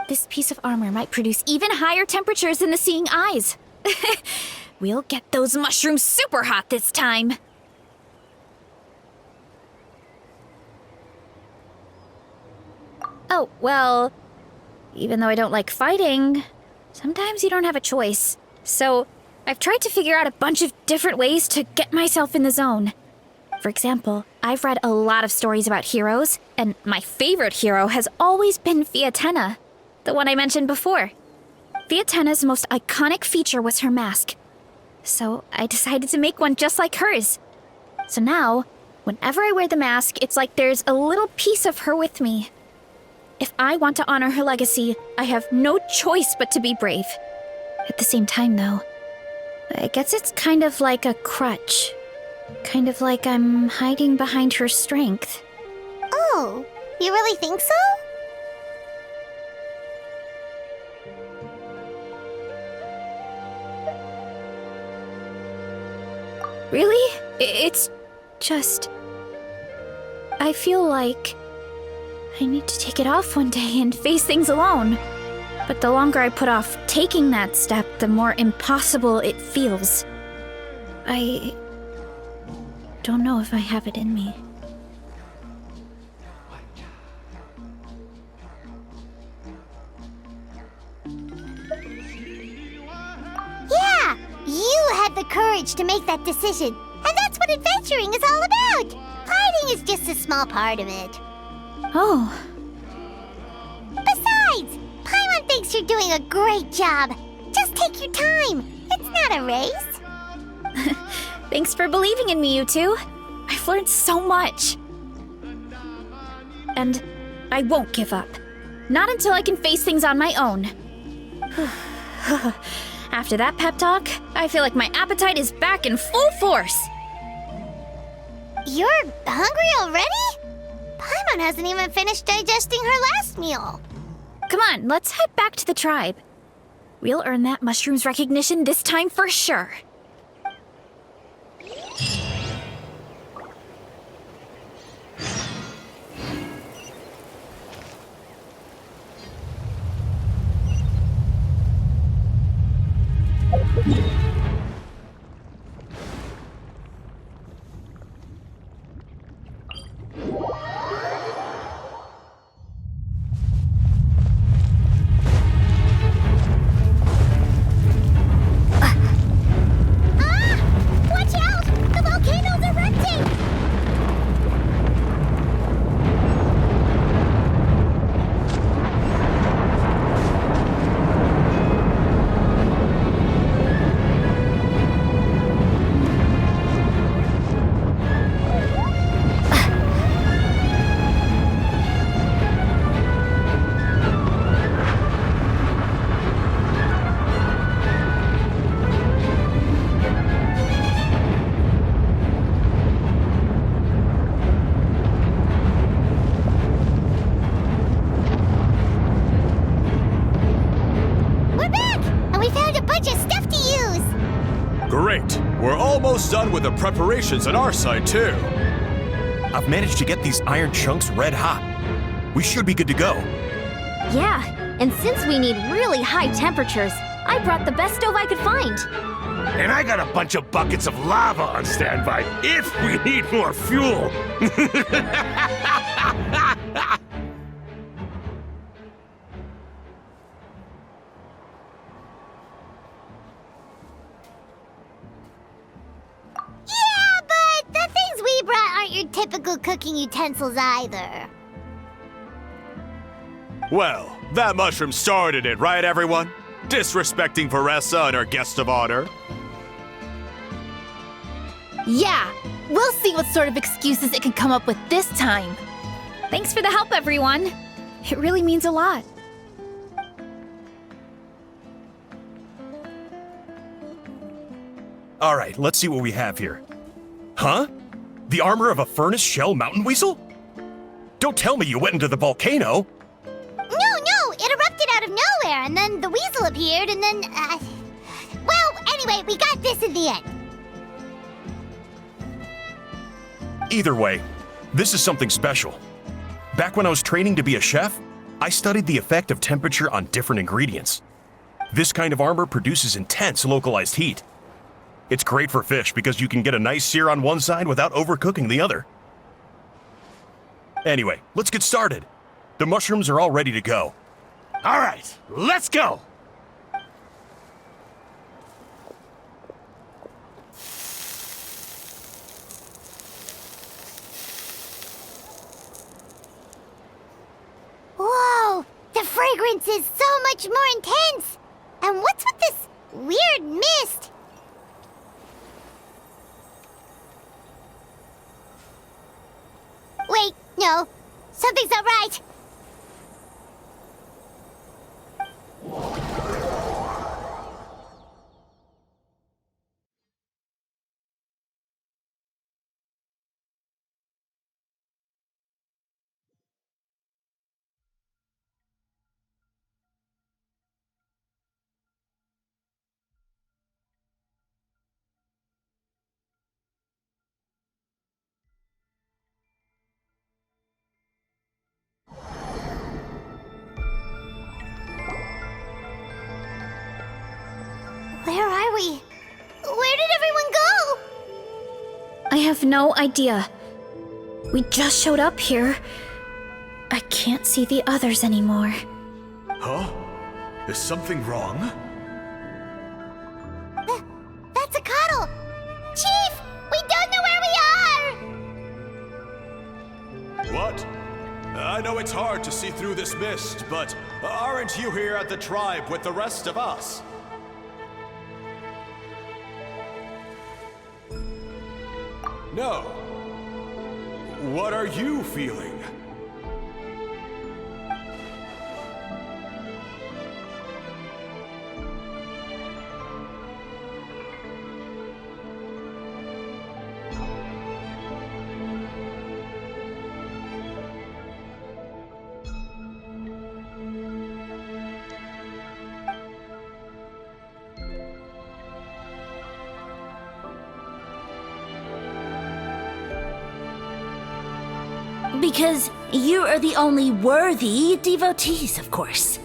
This piece of armor might produce even higher temperatures than the seeing eyes. We'll get those mushrooms super hot this time. Oh, well, even though I don't like fighting, sometimes you don't have a choice. So, I've tried to figure out a bunch of different ways to get myself in the zone. For example, I've read a lot of stories about heroes, and my favorite hero has always been Fiatenna, the one I mentioned before. Fiatenna's most iconic feature was her mask. So, I decided to make one just like hers. So now, whenever I wear the mask, it's like there's a little piece of her with me. If I want to honor her legacy, I have no choice but to be brave. At the same time, though, I guess it's kind of like a crutch. Kind of like I'm hiding behind her strength. Oh, you really think so? Really? It's just... I feel like I need to take it off one day and face things alone. But the longer I put off taking that step, the more impossible it feels. I don't know if I have it in me. Yeah, you had the courage to make that decision. And that's what adventuring is all about. Fighting is just a small part of it. Oh, Besides, Paimon thinks you're doing a great job. Just take your time. It's not a race. thanks for believing in me, you two. I've learned so much. And I won't give up. Not until I can face things on my own. After that pep talk, I feel like my appetite is back in full force. You're hungry already? Paimon hasn't even finished digesting her last meal. Come on, let's head back to the tribe. We'll earn that mushroom's recognition this time for sure. Watch out! The volcano's erupting! We're back! And we found a bunch of stuff to use! Great. We're almost done with the preparations on our side, too. I've managed to get these iron chunks red hot. We should be good to go. Yeah, and since we need really high temperatures, I brought the best stove I could find. And I got a bunch of buckets of lava on standby if we need more fuel. Yeah, but the things we brought aren't your typical cooking utensils either. Well, that mushroom started it, right, everyone? Disrespecting Varessa and her guest of honor. Yeah, we'll see what sort of excuses it can come up with this time. Thanks for the help, everyone. It really means a lot. All right, let's see what we have here. Huh? The armor of a furnace shell mountain weasel? Don't tell me you went into the volcano. No, it erupted out of nowhere, and then the weasel appeared, and then, well, anyway, we got this in the end. Either way, this is something special. Back when I was training to be a chef, I studied the effect of temperature on different ingredients. This kind of armor produces intense localized heat. It's great for fish because you can get a nice sear on one side without overcooking the other. Anyway, let's get started. The mushrooms are all ready to go. All right, let's go. Whoa, the fragrance is so much more intense. And what's with this weird mist? Wait, no, something's not right. Where are we? Where did everyone go? I have no idea. We just showed up here. I can't see the others anymore. Huh? Is something wrong? That's a cuddle! Chief, we don't know where we are! What? I know it's hard to see through this mist, but aren't you here at the tribe with the rest of us? No. What are you feeling? Because you are the only worthy devotees, of course.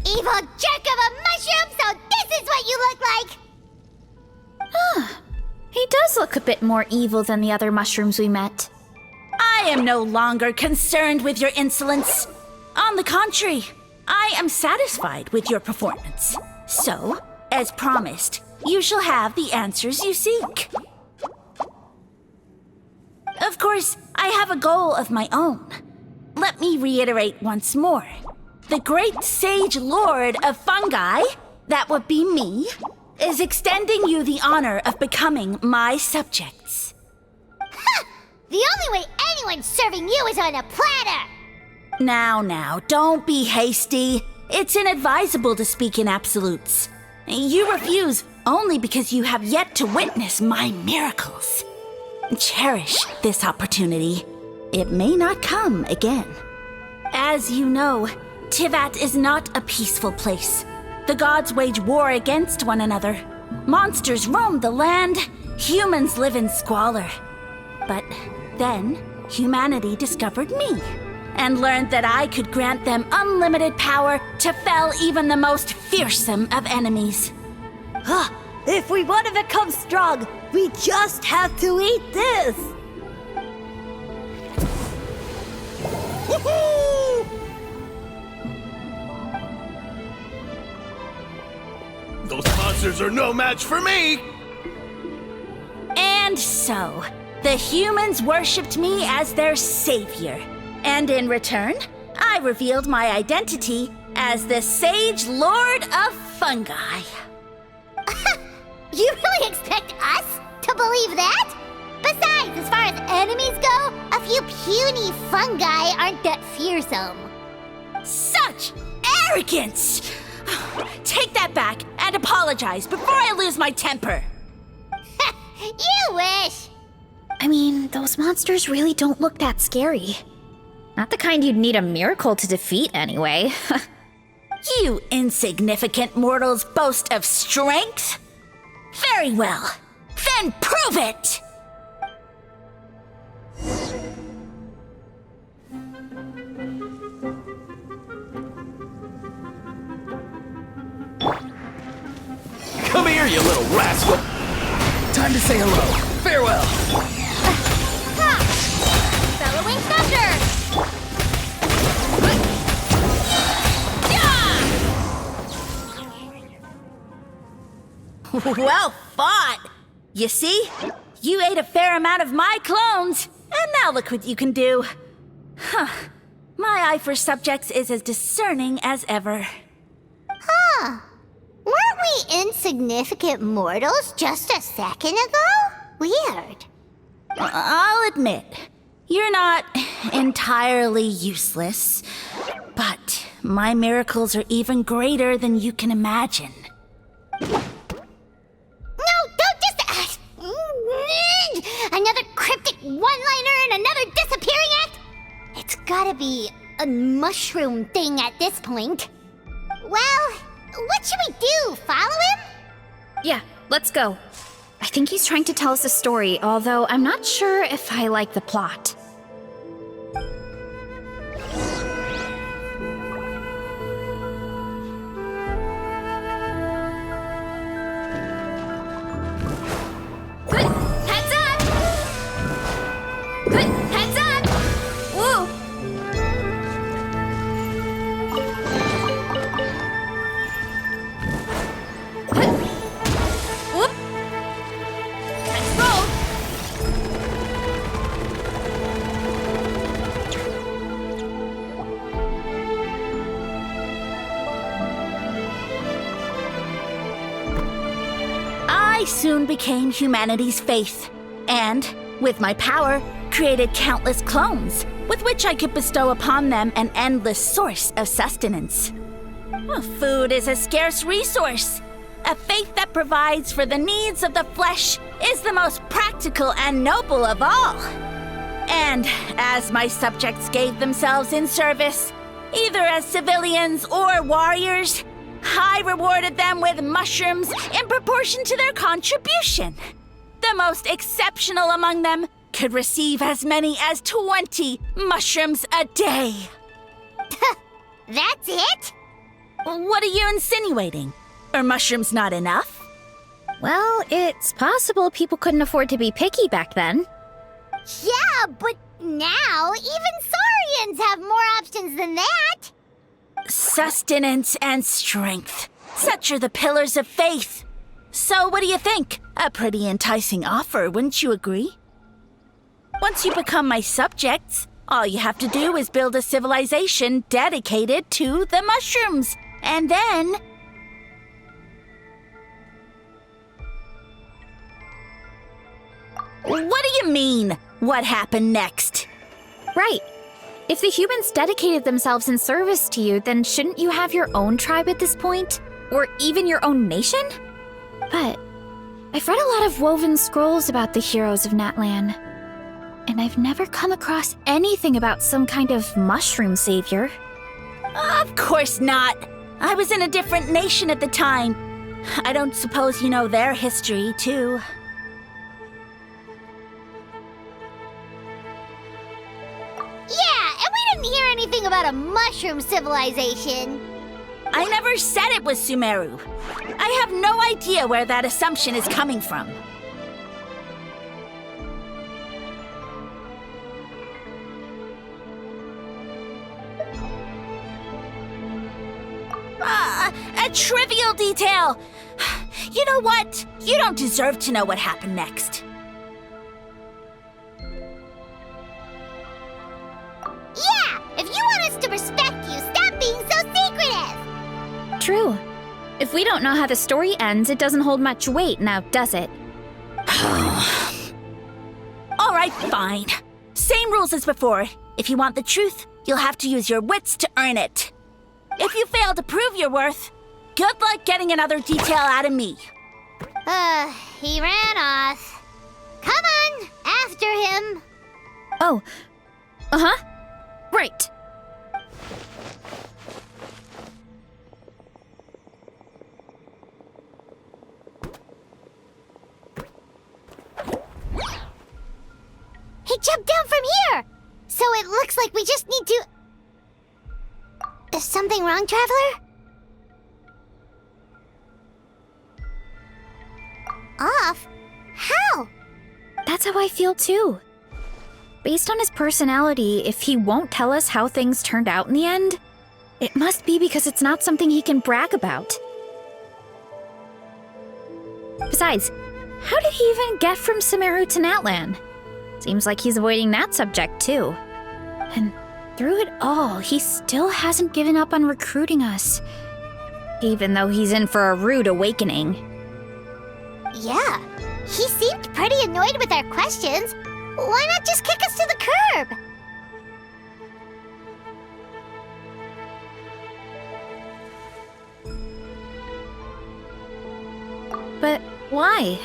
Evil jerk of a mushroom, so this is what you look like! He does look a bit more evil than the other mushrooms we met. I am no longer concerned with your insolence. On the contrary, I am satisfied with your performance. So, as promised, you shall have the answers you seek. Of course, I have a goal of my own. Let me reiterate once more. The great sage lord of fungi, that would be me, is extending you the honor of becoming my subjects. Ha! The only way anyone's serving you is on a platter! Now, don't be hasty. It's inadvisable to speak in absolutes. You refuse only because you have yet to witness my miracles. Cherish this opportunity. It may not come again. As you know, Tivat is not a peaceful place. The gods wage war against one another. Monsters roam the land. Humans live in squalor. But then, humanity discovered me and learned that I could grant them unlimited power to fell even the most fearsome of enemies. If we want to become strong, we just have to eat this! Woohoo! Those monsters are no match for me! And so, the humans worshipped me as their savior. And in return, I revealed my identity as the Sage Lord of Fungi. You really expect us to believe that? Besides, as far as enemies go, a few puny fungi aren't that fearsome. Such arrogance! Take that back and apologize before I lose my temper. You wish! I mean, those monsters really don't look that scary. Not the kind you'd need a miracle to defeat, anyway. You insignificant mortals boast of strength? Very well. Then prove it! Come here, you little rascal! Time to say hello. Farewell! Bellowing thunder! Well fought! You see? You ate a fair amount of my clones, and now look what you can do. My eye for subjects is as discerning as ever. Weren't we insignificant mortals just a second ago? Weird. I'll admit, you're not entirely useless, but my miracles are even greater than you can imagine. No, don't just... another cryptic one-liner and another disappearing act? It's gotta be a mushroom thing at this point. Well, what should we do? Follow him? Yeah, let's go. I think he's trying to tell us a story, although I'm not sure if I like the plot. Heads up! Heads up! Whoa! Whoop! Let's roll! I soon became humanity's faith, and, with my power, created countless clones, with which I could bestow upon them an endless source of sustenance. Food is a scarce resource. A faith that provides for the needs of the flesh is the most practical and noble of all. And as my subjects gave themselves in service, either as civilians or warriors, I rewarded them with mushrooms in proportion to their contribution. The most exceptional among them could receive as many as 20 mushrooms a day. That's it? What are you insinuating? Are mushrooms not enough? Well, it's possible people couldn't afford to be picky back then. Yeah, but now even saurians have more options than that. Sustenance and strength. Such are the pillars of faith. So what do you think? A pretty enticing offer, wouldn't you agree? Once you become my subjects, all you have to do is build a civilization dedicated to the mushrooms. And then... What do you mean? What happened next? Right. If the humans dedicated themselves in service to you, then shouldn't you have your own tribe at this point? Or even your own nation? But I've read a lot of woven scrolls about the heroes of Natlan, and I've never come across anything about some kind of mushroom savior. Of course not. I was in a different nation at the time. I don't suppose you know their history, too. Yeah, and we didn't hear anything about a mushroom civilization. I never said it was Sumeru. I have no idea where that assumption is coming from. A trivial detail. You know what? You don't deserve to know what happened next. Yeah, if you want us to respect you, stop being so secretive. True. If we don't know how the story ends, it doesn't hold much weight now, does it? All right, fine. Same rules as before. If you want the truth, you'll have to use your wits to earn it. If you fail to prove your worth, good luck getting another detail out of me. He ran off. Come on, after him. Oh. Uh-huh. Right. He jumped down from here! So it looks like we just need to... Is something wrong, Traveler? Off? How? That's how I feel too. Based on his personality, if he won't tell us how things turned out in the end, it must be because it's not something he can brag about. Besides, how did he even get from Sumeru to Natlan? Seems like he's avoiding that subject too. And through it all, he still hasn't given up on recruiting us. Even though he's in for a rude awakening. Yeah, he seemed pretty annoyed with our questions. Why not just kick us to the curb? But why?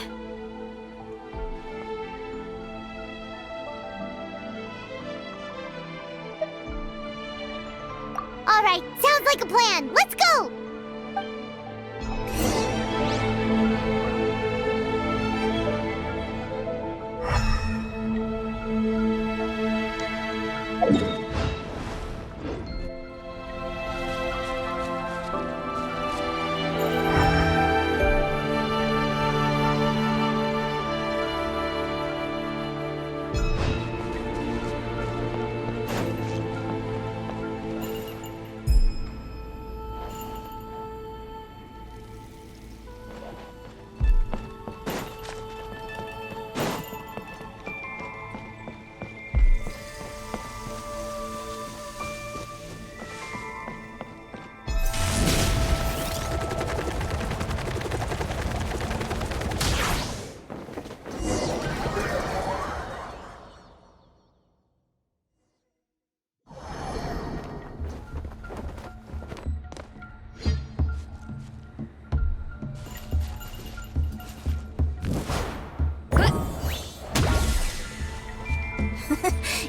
All right, sounds like a plan. Let's go!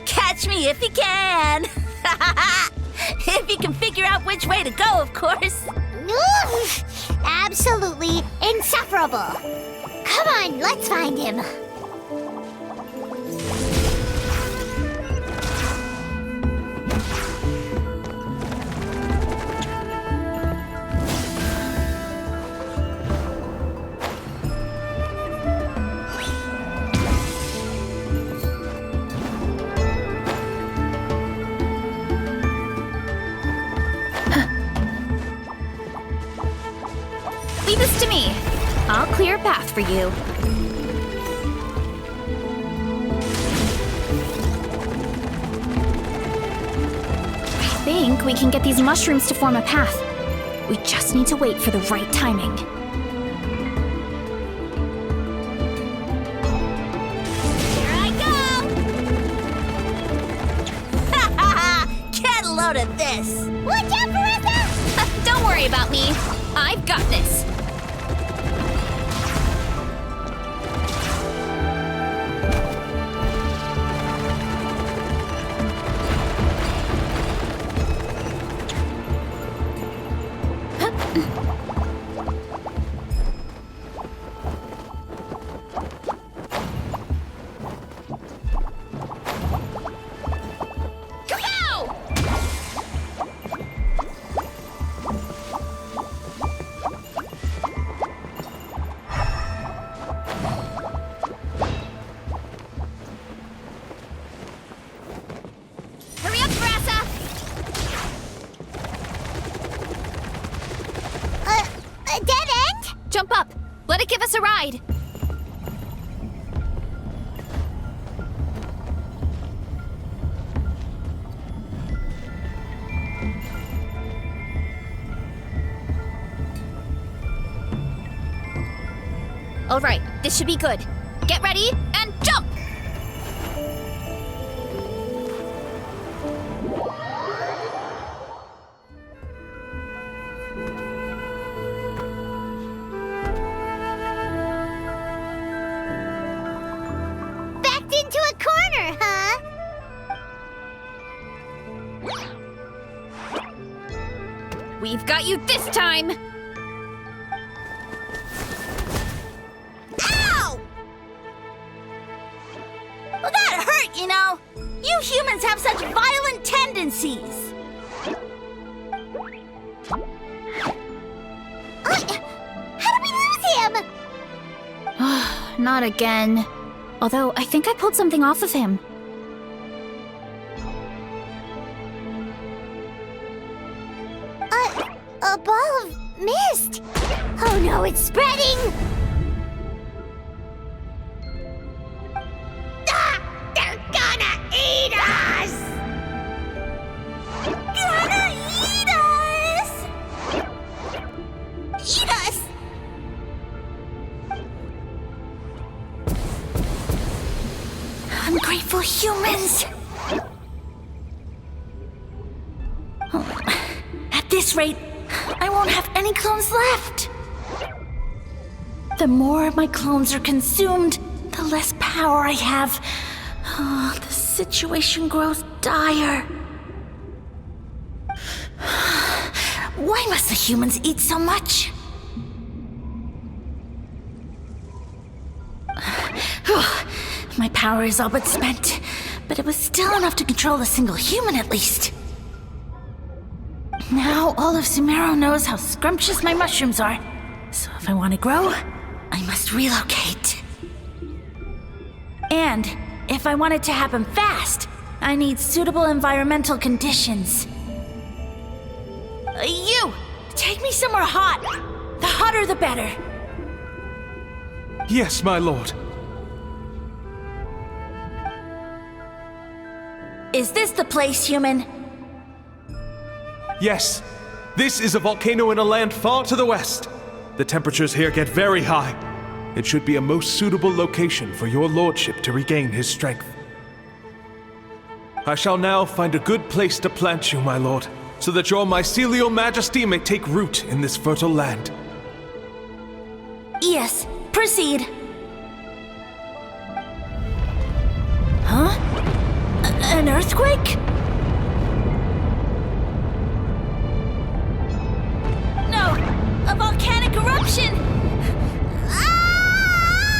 Catch me if you can! If you can figure out which way to go, of course. Absolutely insufferable. Come on, let's find him. Leave this to me. I'll clear a path for you. I think we can get these mushrooms to form a path. We just need to wait for the right timing. Here I go! Get a load of this! Watch out, Marissa! Don't worry about me. I've got this. Jump up! Let it give us a ride! Alright, this should be good. Get ready and jump! We've got you this time! Ow! Well, that hurt, you know. You humans have such violent tendencies. How did we lose him? Not again. Although, I think I pulled something off of him. A ball of mist! Oh no, it's spreading! Ah! They're gonna eat us! Gonna eat us! Eat us! Ungrateful humans! At this rate, I won't have any clones left. The more my clones are consumed, the less power I have. Oh, the situation grows dire. Why must the humans eat so much? My power is all but spent, but it was still enough to control a single human at least. Now all of Sumeru knows how scrumptious my mushrooms are. So if I want to grow, I must relocate. And if I want it to happen fast, I need suitable environmental conditions. You! Take me somewhere hot. The hotter the better. Yes, my lord. Is this the place, human? Yes. This is a volcano in a land far to the west. The temperatures here get very high. It should be a most suitable location for your lordship to regain his strength. I shall now find a good place to plant you, my lord, so that your mycelial majesty may take root in this fertile land. Yes, proceed. Huh? An earthquake? No, a volcanic eruption! Ah!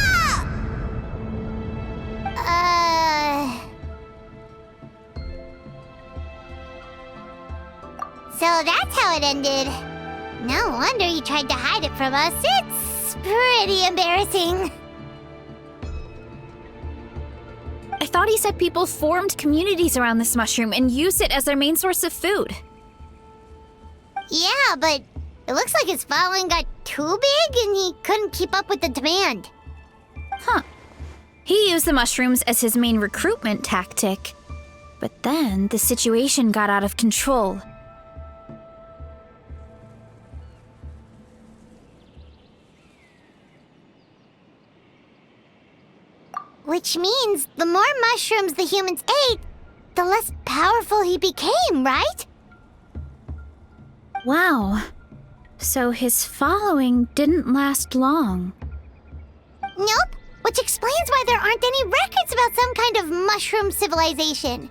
it ended. No wonder you tried to hide it from us. It's pretty embarrassing. I thought he said people formed communities around this mushroom and used it as their main source of food. Yeah, but it looks like his following got too big and he couldn't keep up with the demand. Huh. He used the mushrooms as his main recruitment tactic. But then the situation got out of control. Which means the more mushrooms the humans ate, the less powerful he became, right? Wow. So his following didn't last long. Nope, which explains why there aren't any records about some kind of mushroom civilization.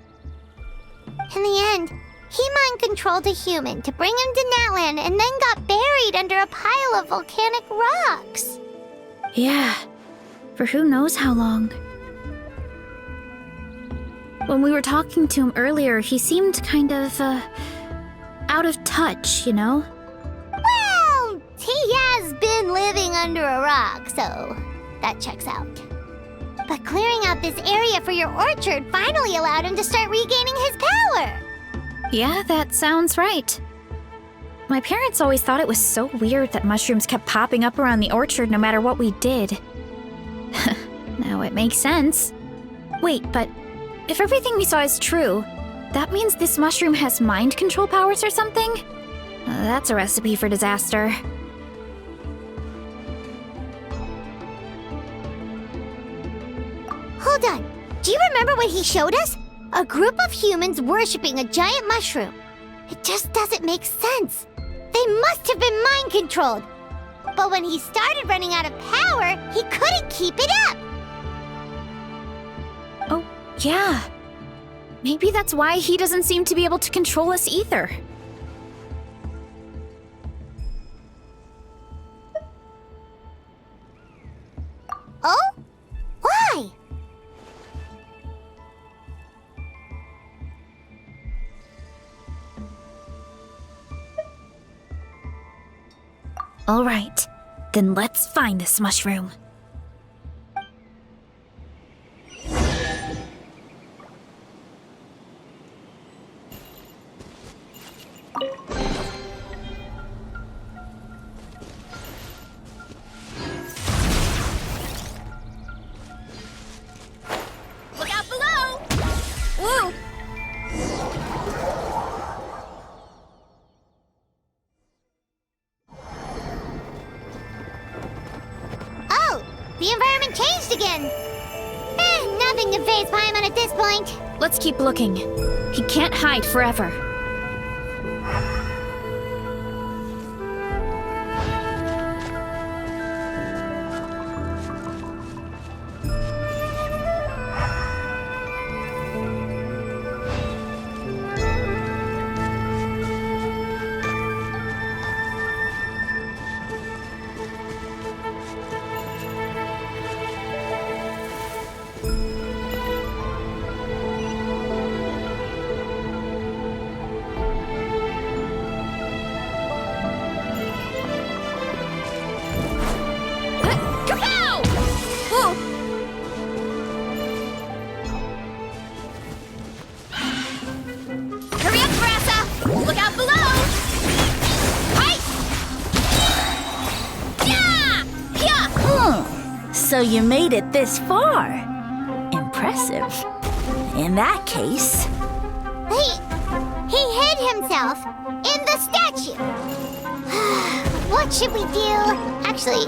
In the end, he mind-controlled a human to bring him to Natlan and then got buried under a pile of volcanic rocks. Yeah, for who knows how long. When we were talking to him earlier, he seemed kind of, out of touch, you know? Well, he has been living under a rock, so that checks out. But clearing out this area for your orchard finally allowed him to start regaining his power. Yeah, that sounds right. My parents always thought it was so weird that mushrooms kept popping up around the orchard no matter what we did. Now it makes sense. Wait, but if everything we saw is true, that means this mushroom has mind control powers or something? That's a recipe for disaster. Hold on. Do you remember what he showed us? A group of humans worshipping a giant mushroom. It just doesn't make sense. They must have been mind-controlled. But when he started running out of power, he couldn't keep it up. Oh, yeah. Maybe that's why he doesn't seem to be able to control us either. Oh? Why? All right, then let's find this mushroom. Look out below! Woo! Oh, the environment changed again. Nothing can faze Paimon at this point. Let's keep looking. He can't hide forever. So you made it this far. Impressive. In that case... He hid himself in the statue. What should we do? Actually,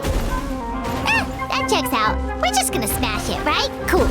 that checks out. We're just gonna smash it, right? Cool.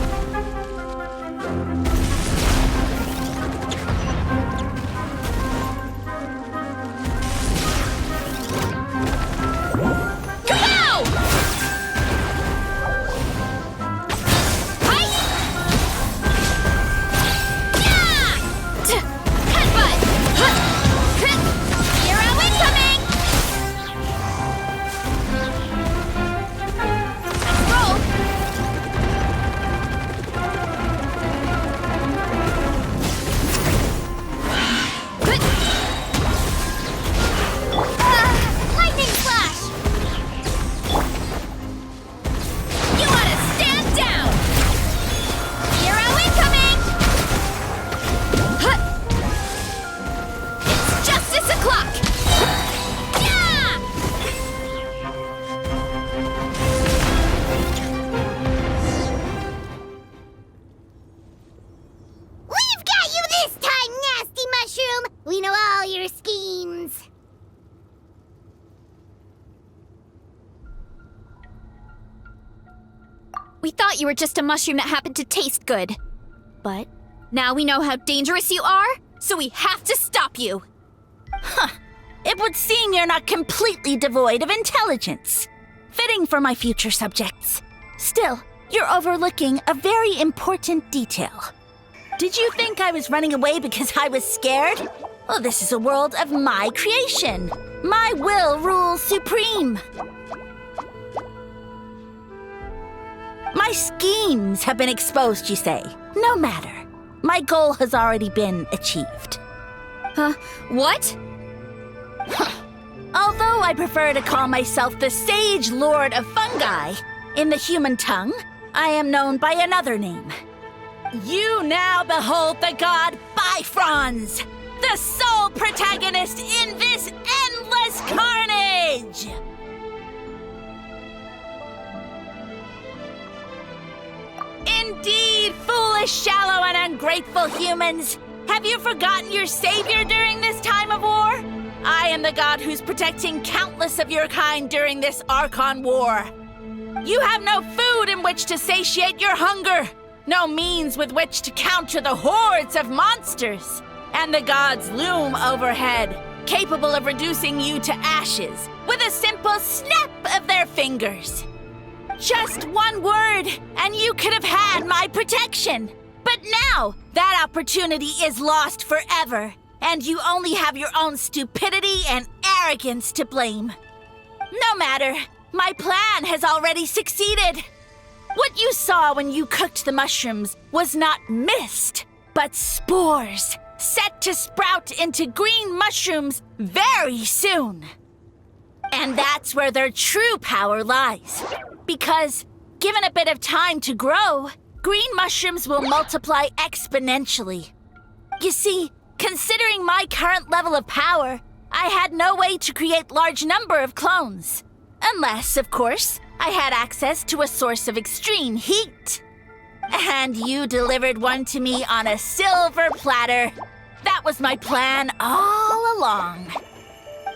We thought you were just a mushroom that happened to taste good. But now we know how dangerous you are, so we have to stop you. It would seem you're not completely devoid of intelligence. Fitting for my future subjects. Still, you're overlooking a very important detail. Did you think I was running away because I was scared? Well, this is a world of my creation. My will rules supreme. My schemes have been exposed, you say. No matter. My goal has already been achieved. What? Although I prefer to call myself the Sage Lord of Fungi, in the human tongue, I am known by another name. You now behold the god Bifrons, the sole protagonist in this endless carnage! Indeed, foolish, shallow, and ungrateful humans! Have you forgotten your savior during this time of war? I am the god who's protecting countless of your kind during this Archon War. You have no food in which to satiate your hunger, no means with which to counter the hordes of monsters, and the gods loom overhead, capable of reducing you to ashes with a simple snap of their fingers. Just one word, and you could have had my protection. But now, that opportunity is lost forever, and you only have your own stupidity and arrogance to blame. No matter, my plan has already succeeded. What you saw when you cooked the mushrooms was not mist, but spores, set to sprout into green mushrooms very soon. And that's where their true power lies. Because, given a bit of time to grow, green mushrooms will multiply exponentially. You see, considering my current level of power, I had no way to create large number of clones. Unless, of course, I had access to a source of extreme heat. And you delivered one to me on a silver platter. That was my plan all along.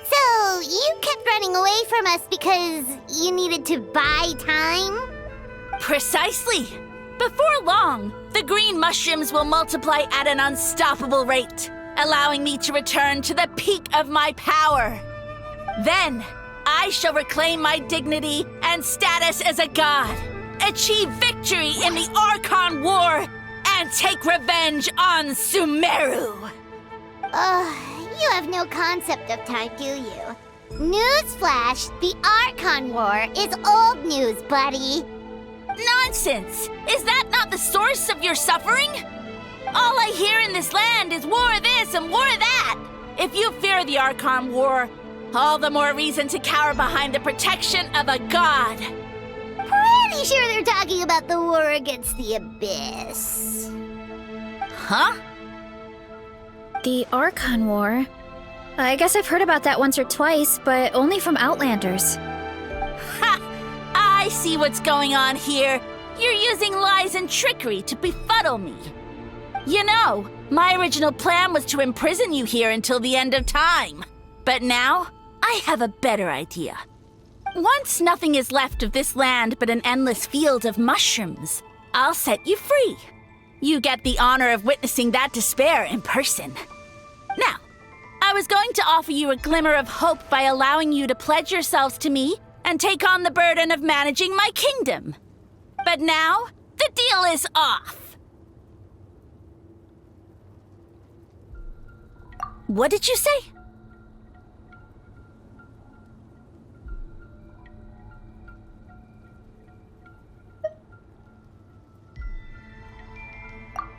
So, you kept running away from us because you needed to buy time? Precisely. Before long, the green mushrooms will multiply at an unstoppable rate, allowing me to return to the peak of my power. Then, I shall reclaim my dignity and status as a god, achieve victory in the Archon War, and take revenge on Sumeru. You have no concept of time, do you? Newsflash, the Archon War is old news, buddy. Nonsense! Is that not the source of your suffering? All I hear in this land is war this and war that. If you fear the Archon War, all the more reason to cower behind the protection of a god. Pretty sure they're talking about the war against the Abyss. Huh? The Archon War? I guess I've heard about that once or twice, but only from Outlanders. Ha! I see what's going on here. You're using lies and trickery to befuddle me. You know, my original plan was to imprison you here until the end of time. But now, I have a better idea. Once nothing is left of this land but an endless field of mushrooms, I'll set you free. You get the honor of witnessing that despair in person. Now, I was going to offer you a glimmer of hope by allowing you to pledge yourselves to me and take on the burden of managing my kingdom. But now, the deal is off. What did you say?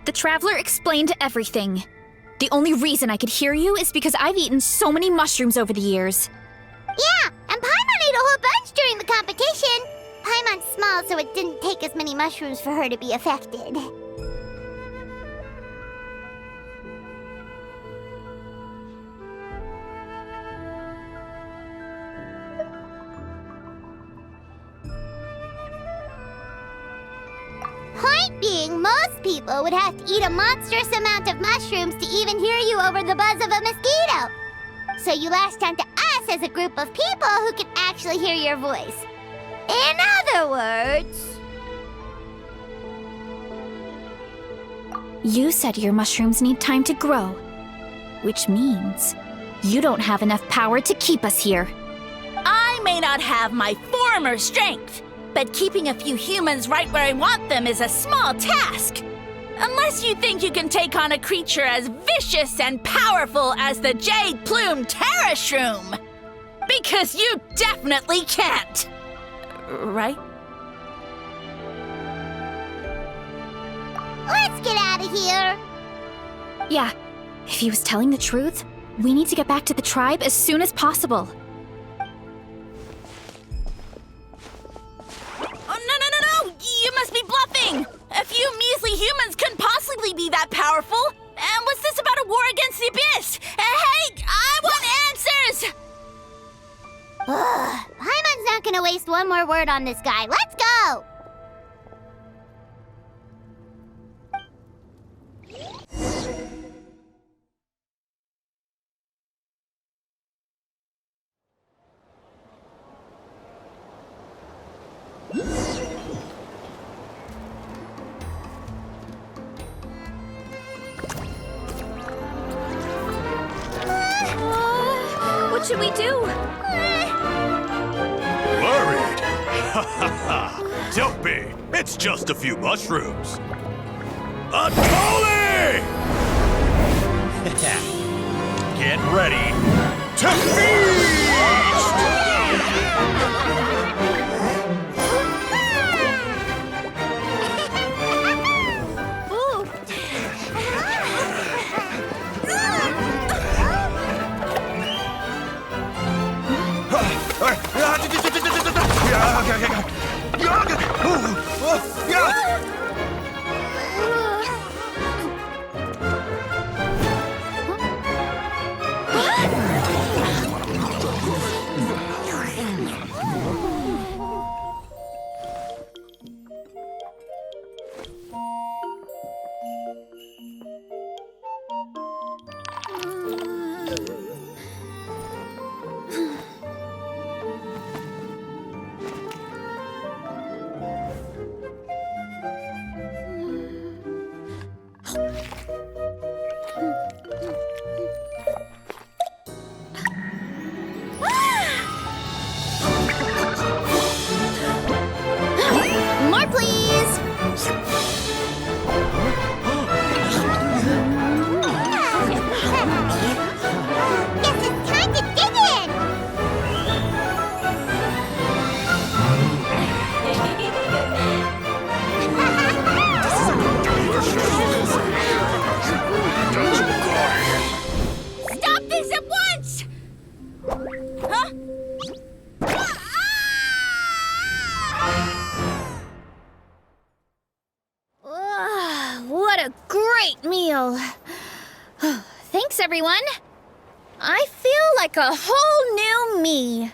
The Traveler explained everything. The only reason I could hear you is because I've eaten so many mushrooms over the years. Yeah, and Paimon ate a whole bunch during the competition. Paimon's small, so it didn't take as many mushrooms for her to be affected. Point being, most people would have to eat a monstrous amount of mushrooms to even hear you over the buzz of a mosquito. So you latched onto us as a group of people who can actually hear your voice. In other words... You said your mushrooms need time to grow, which means you don't have enough power to keep us here. I may not have my former strength, but keeping a few humans right where I want them is a small task. Unless you think you can take on a creature as vicious and powerful as the jade-plumed terrashroom. Because you definitely can't. Right? Let's get out of here. Yeah, if he was telling the truth, we need to get back to the tribe as soon as possible. Oh, no! You must be bluffing! A few measly humans couldn't possibly be that powerful! And what's this about a war against the Abyss? Hey, I want answers! Paimon's not gonna waste one more word on this guy. Let's go! What should we do? Worried? Ha ha ha! Don't be! It's just a few mushrooms. Unholy! Get ready to feast! More, please! Guess it's time to dig in! Stop this at once! Huh? What a great meal! Thanks, everyone. I feel like a whole new me.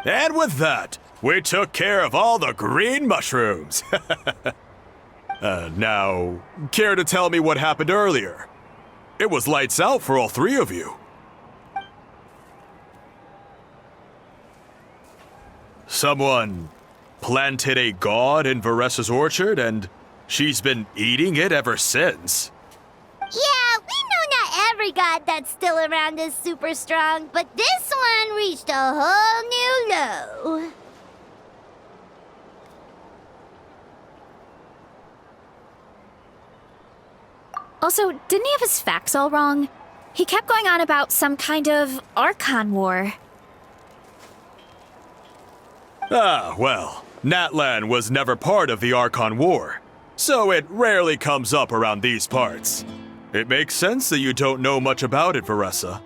And with that, we took care of all the green mushrooms. Now, care to tell me what happened earlier? It was lights out for all three of you. Someone planted a god in Varessa's orchard, and she's been eating it ever since. Yeah, we know not every god that's still around is super strong, but this one reached a whole new low. Also, didn't he have his facts all wrong? He kept going on about some kind of Archon war. Ah, well, Natlan was never part of the Archon War, so it rarely comes up around these parts. It makes sense that you don't know much about it, Varessa.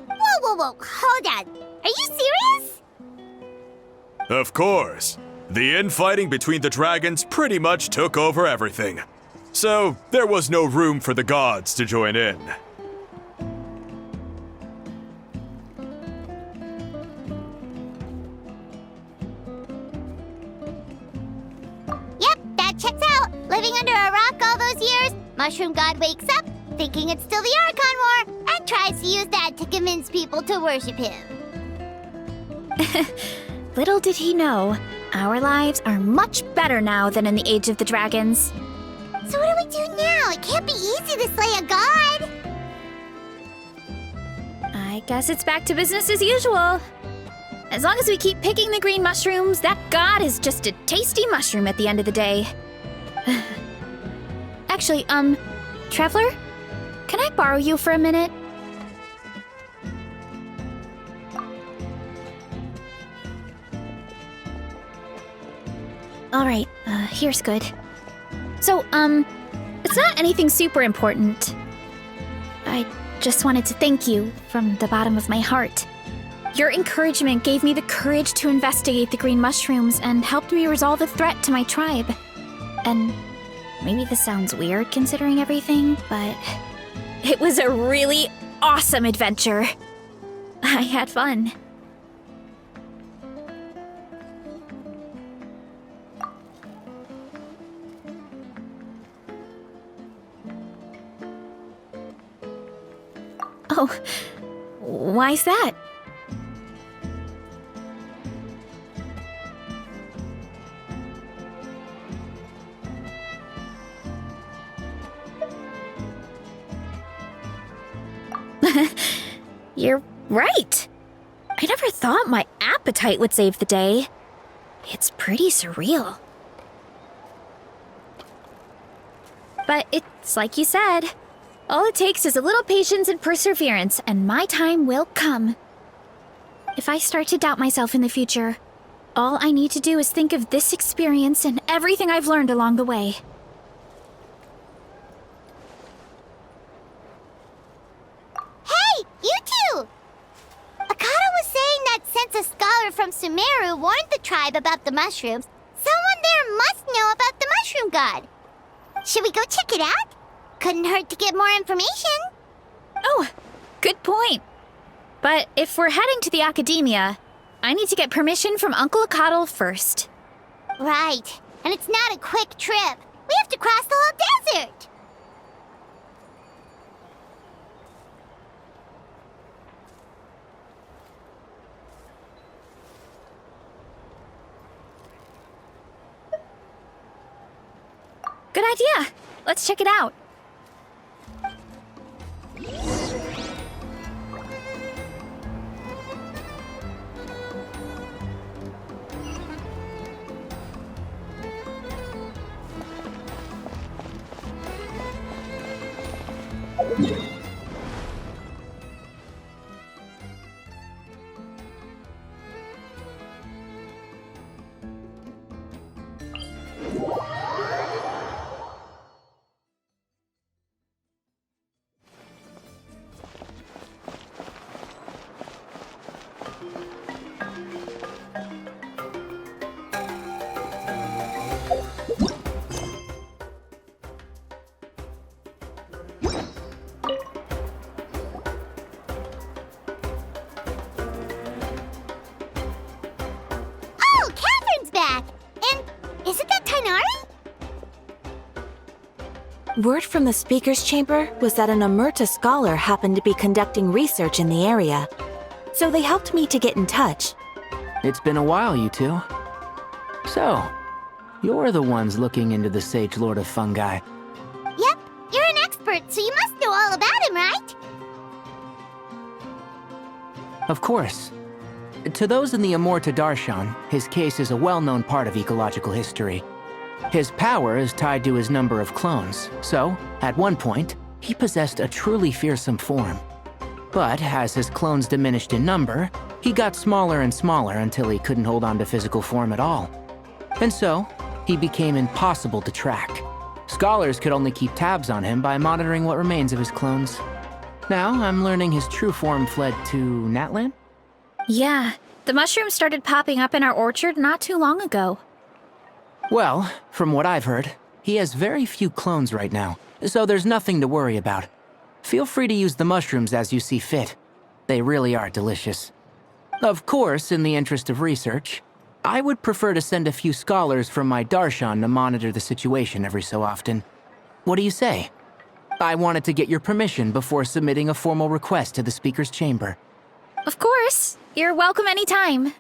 Whoa, hold on. Are you serious? Of course. The infighting between the dragons pretty much took over everything. So, there was no room for the gods to join in. Yep, that checks out. Living under a rock all those years, Mushroom God wakes up, thinking it's still the Archon War, and tries to use that to convince people to worship him. Little did he know, our lives are much better now than in the Age of the Dragons. So what do we do now? It can't be easy to slay a god. I guess it's back to business as usual. As long as we keep picking the green mushrooms, that god is just a tasty mushroom at the end of the day. Actually, Traveler? Can I borrow you for a minute? Alright, here's good. So, it's not anything super important. I just wanted to thank you from the bottom of my heart. Your encouragement gave me the courage to investigate the green mushrooms and helped me resolve a threat to my tribe. And maybe this sounds weird considering everything, but it was a really awesome adventure. I had fun. Oh, why's that? You're right. I never thought my appetite would save the day. It's pretty surreal. But it's like you said. All it takes is a little patience and perseverance, and my time will come. If I start to doubt myself in the future, all I need to do is think of this experience and everything I've learned along the way. Hey, you two! Akata was saying that since a scholar from Sumeru warned the tribe about the mushrooms, someone there must know about the mushroom god. Should we go check it out? Couldn't hurt to get more information. Oh, good point. But if we're heading to the academia, I need to get permission from Uncle Akatl first. Right. And it's not a quick trip. We have to cross the whole desert. Good idea. Let's check it out. Oh, Catherine's back! And isn't that Tainari? Word from the speaker's chamber was that an Amurta scholar happened to be conducting research in the area. So they helped me to get in touch. It's been a while, you two. So, you're the ones looking into the Sage Lord of Fungi. Yep, you're an expert, so you must know all about him, right? Of course. To those in the Amurta Darshan, his case is a well-known part of ecological history. His power is tied to his number of clones, so, at one point, he possessed a truly fearsome form. But as his clones diminished in number, he got smaller and smaller until he couldn't hold on to physical form at all. And so, he became impossible to track. Scholars could only keep tabs on him by monitoring what remains of his clones. Now, I'm learning his true form fled to Natlan? Yeah, the mushrooms started popping up in our orchard not too long ago. Well, from what I've heard, he has very few clones right now, so there's nothing to worry about. Feel free to use the mushrooms as you see fit. They really are delicious. Of course, in the interest of research, I would prefer to send a few scholars from my Darshan to monitor the situation every so often. What do you say? I wanted to get your permission before submitting a formal request to the speaker's chamber. Of course. You're welcome anytime.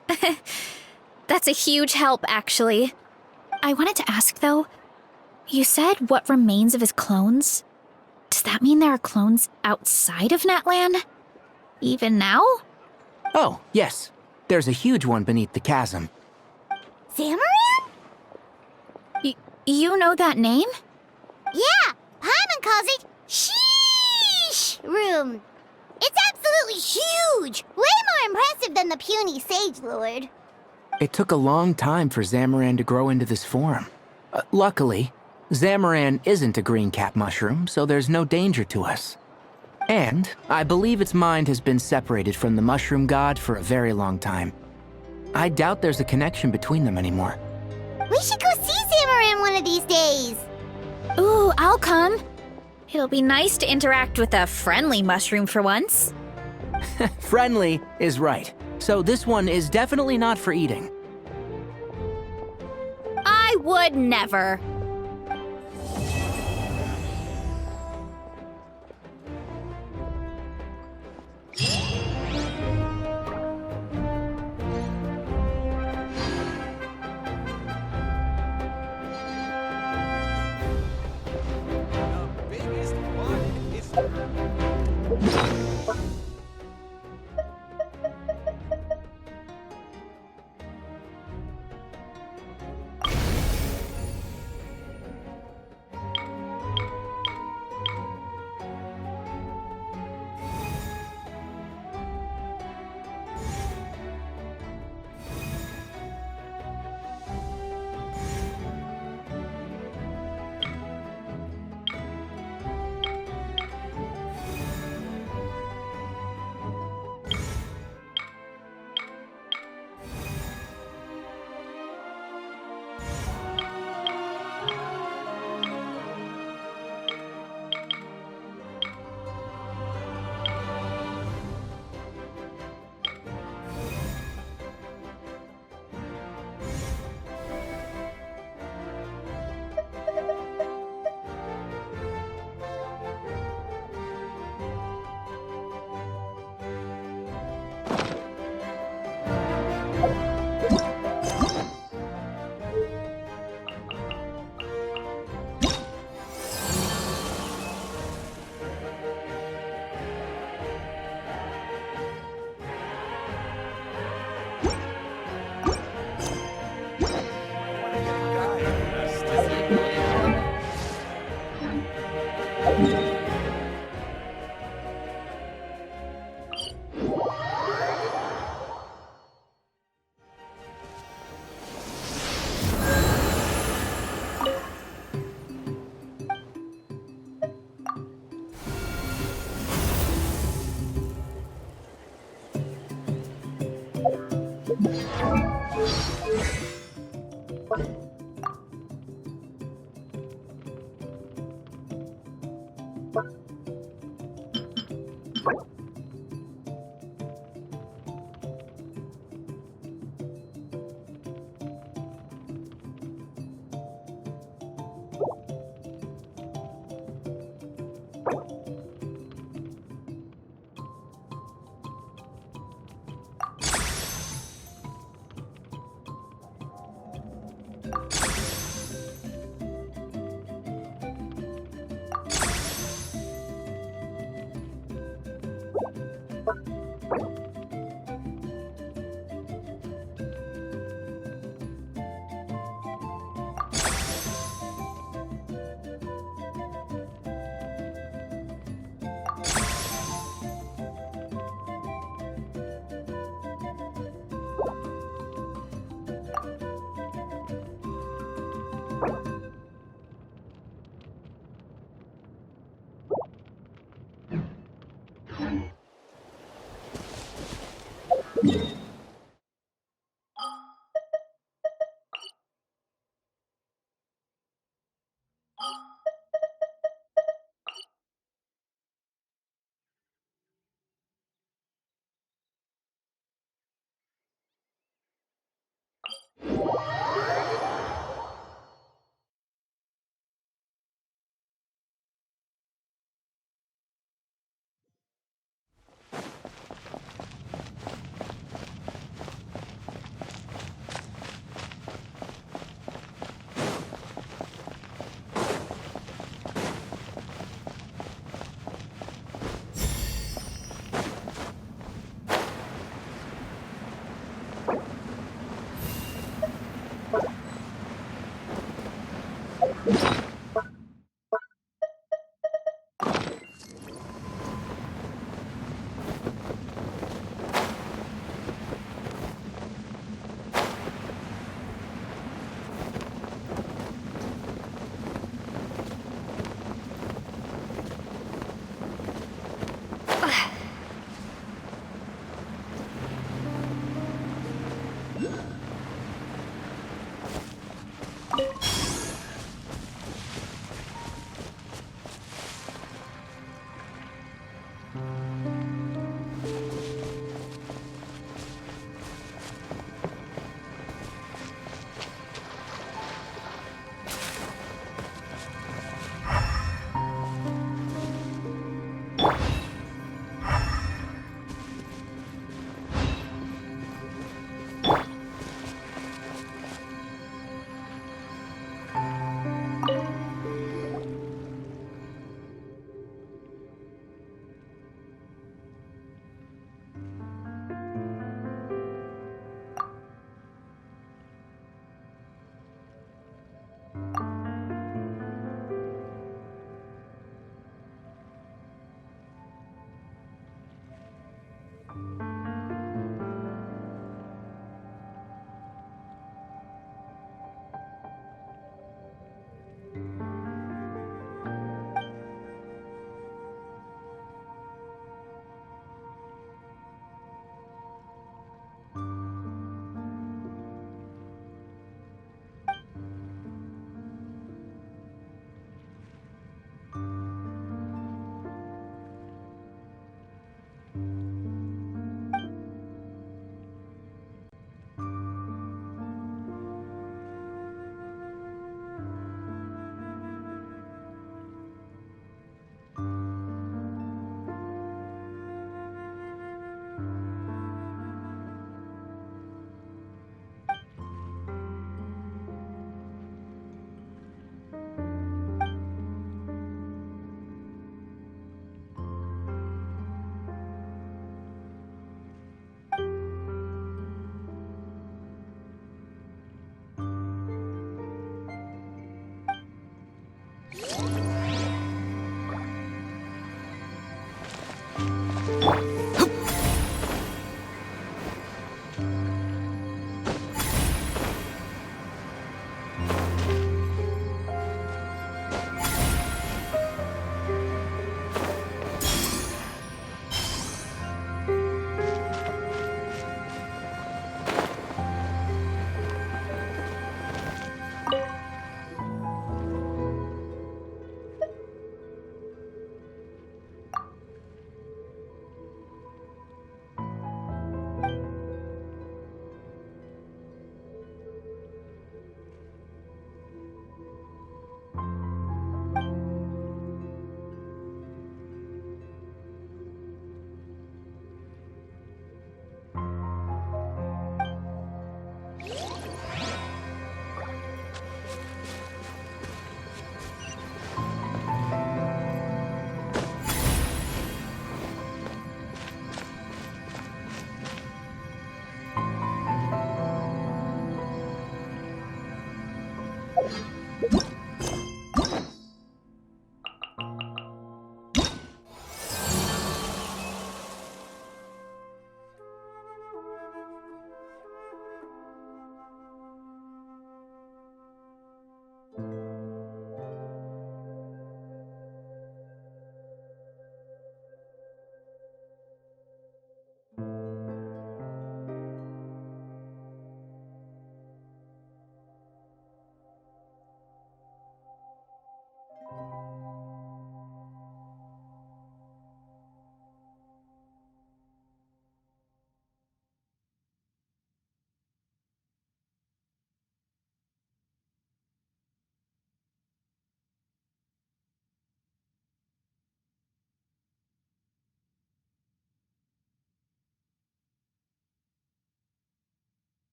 That's a huge help, actually. I wanted to ask, though, You said what remains of his clones? Does that mean there are clones outside of Natlan? Even now? Oh, yes. There's a huge one beneath the chasm. Zamaran? You know that name? Yeah, Paimon calls it Sheesh Room. It's absolutely huge! Way more impressive than the puny Sage Lord. It took a long time for Zamaran to grow into this form. Luckily, Zamaran isn't a green cap mushroom, so there's no danger to us. And I believe its mind has been separated from the mushroom god for a very long time. I doubt there's a connection between them anymore. We should go see Zamaran one of these days. Ooh, I'll come. It'll be nice to interact with a friendly mushroom for once. Friendly is right. So this one is definitely not for eating. I would never.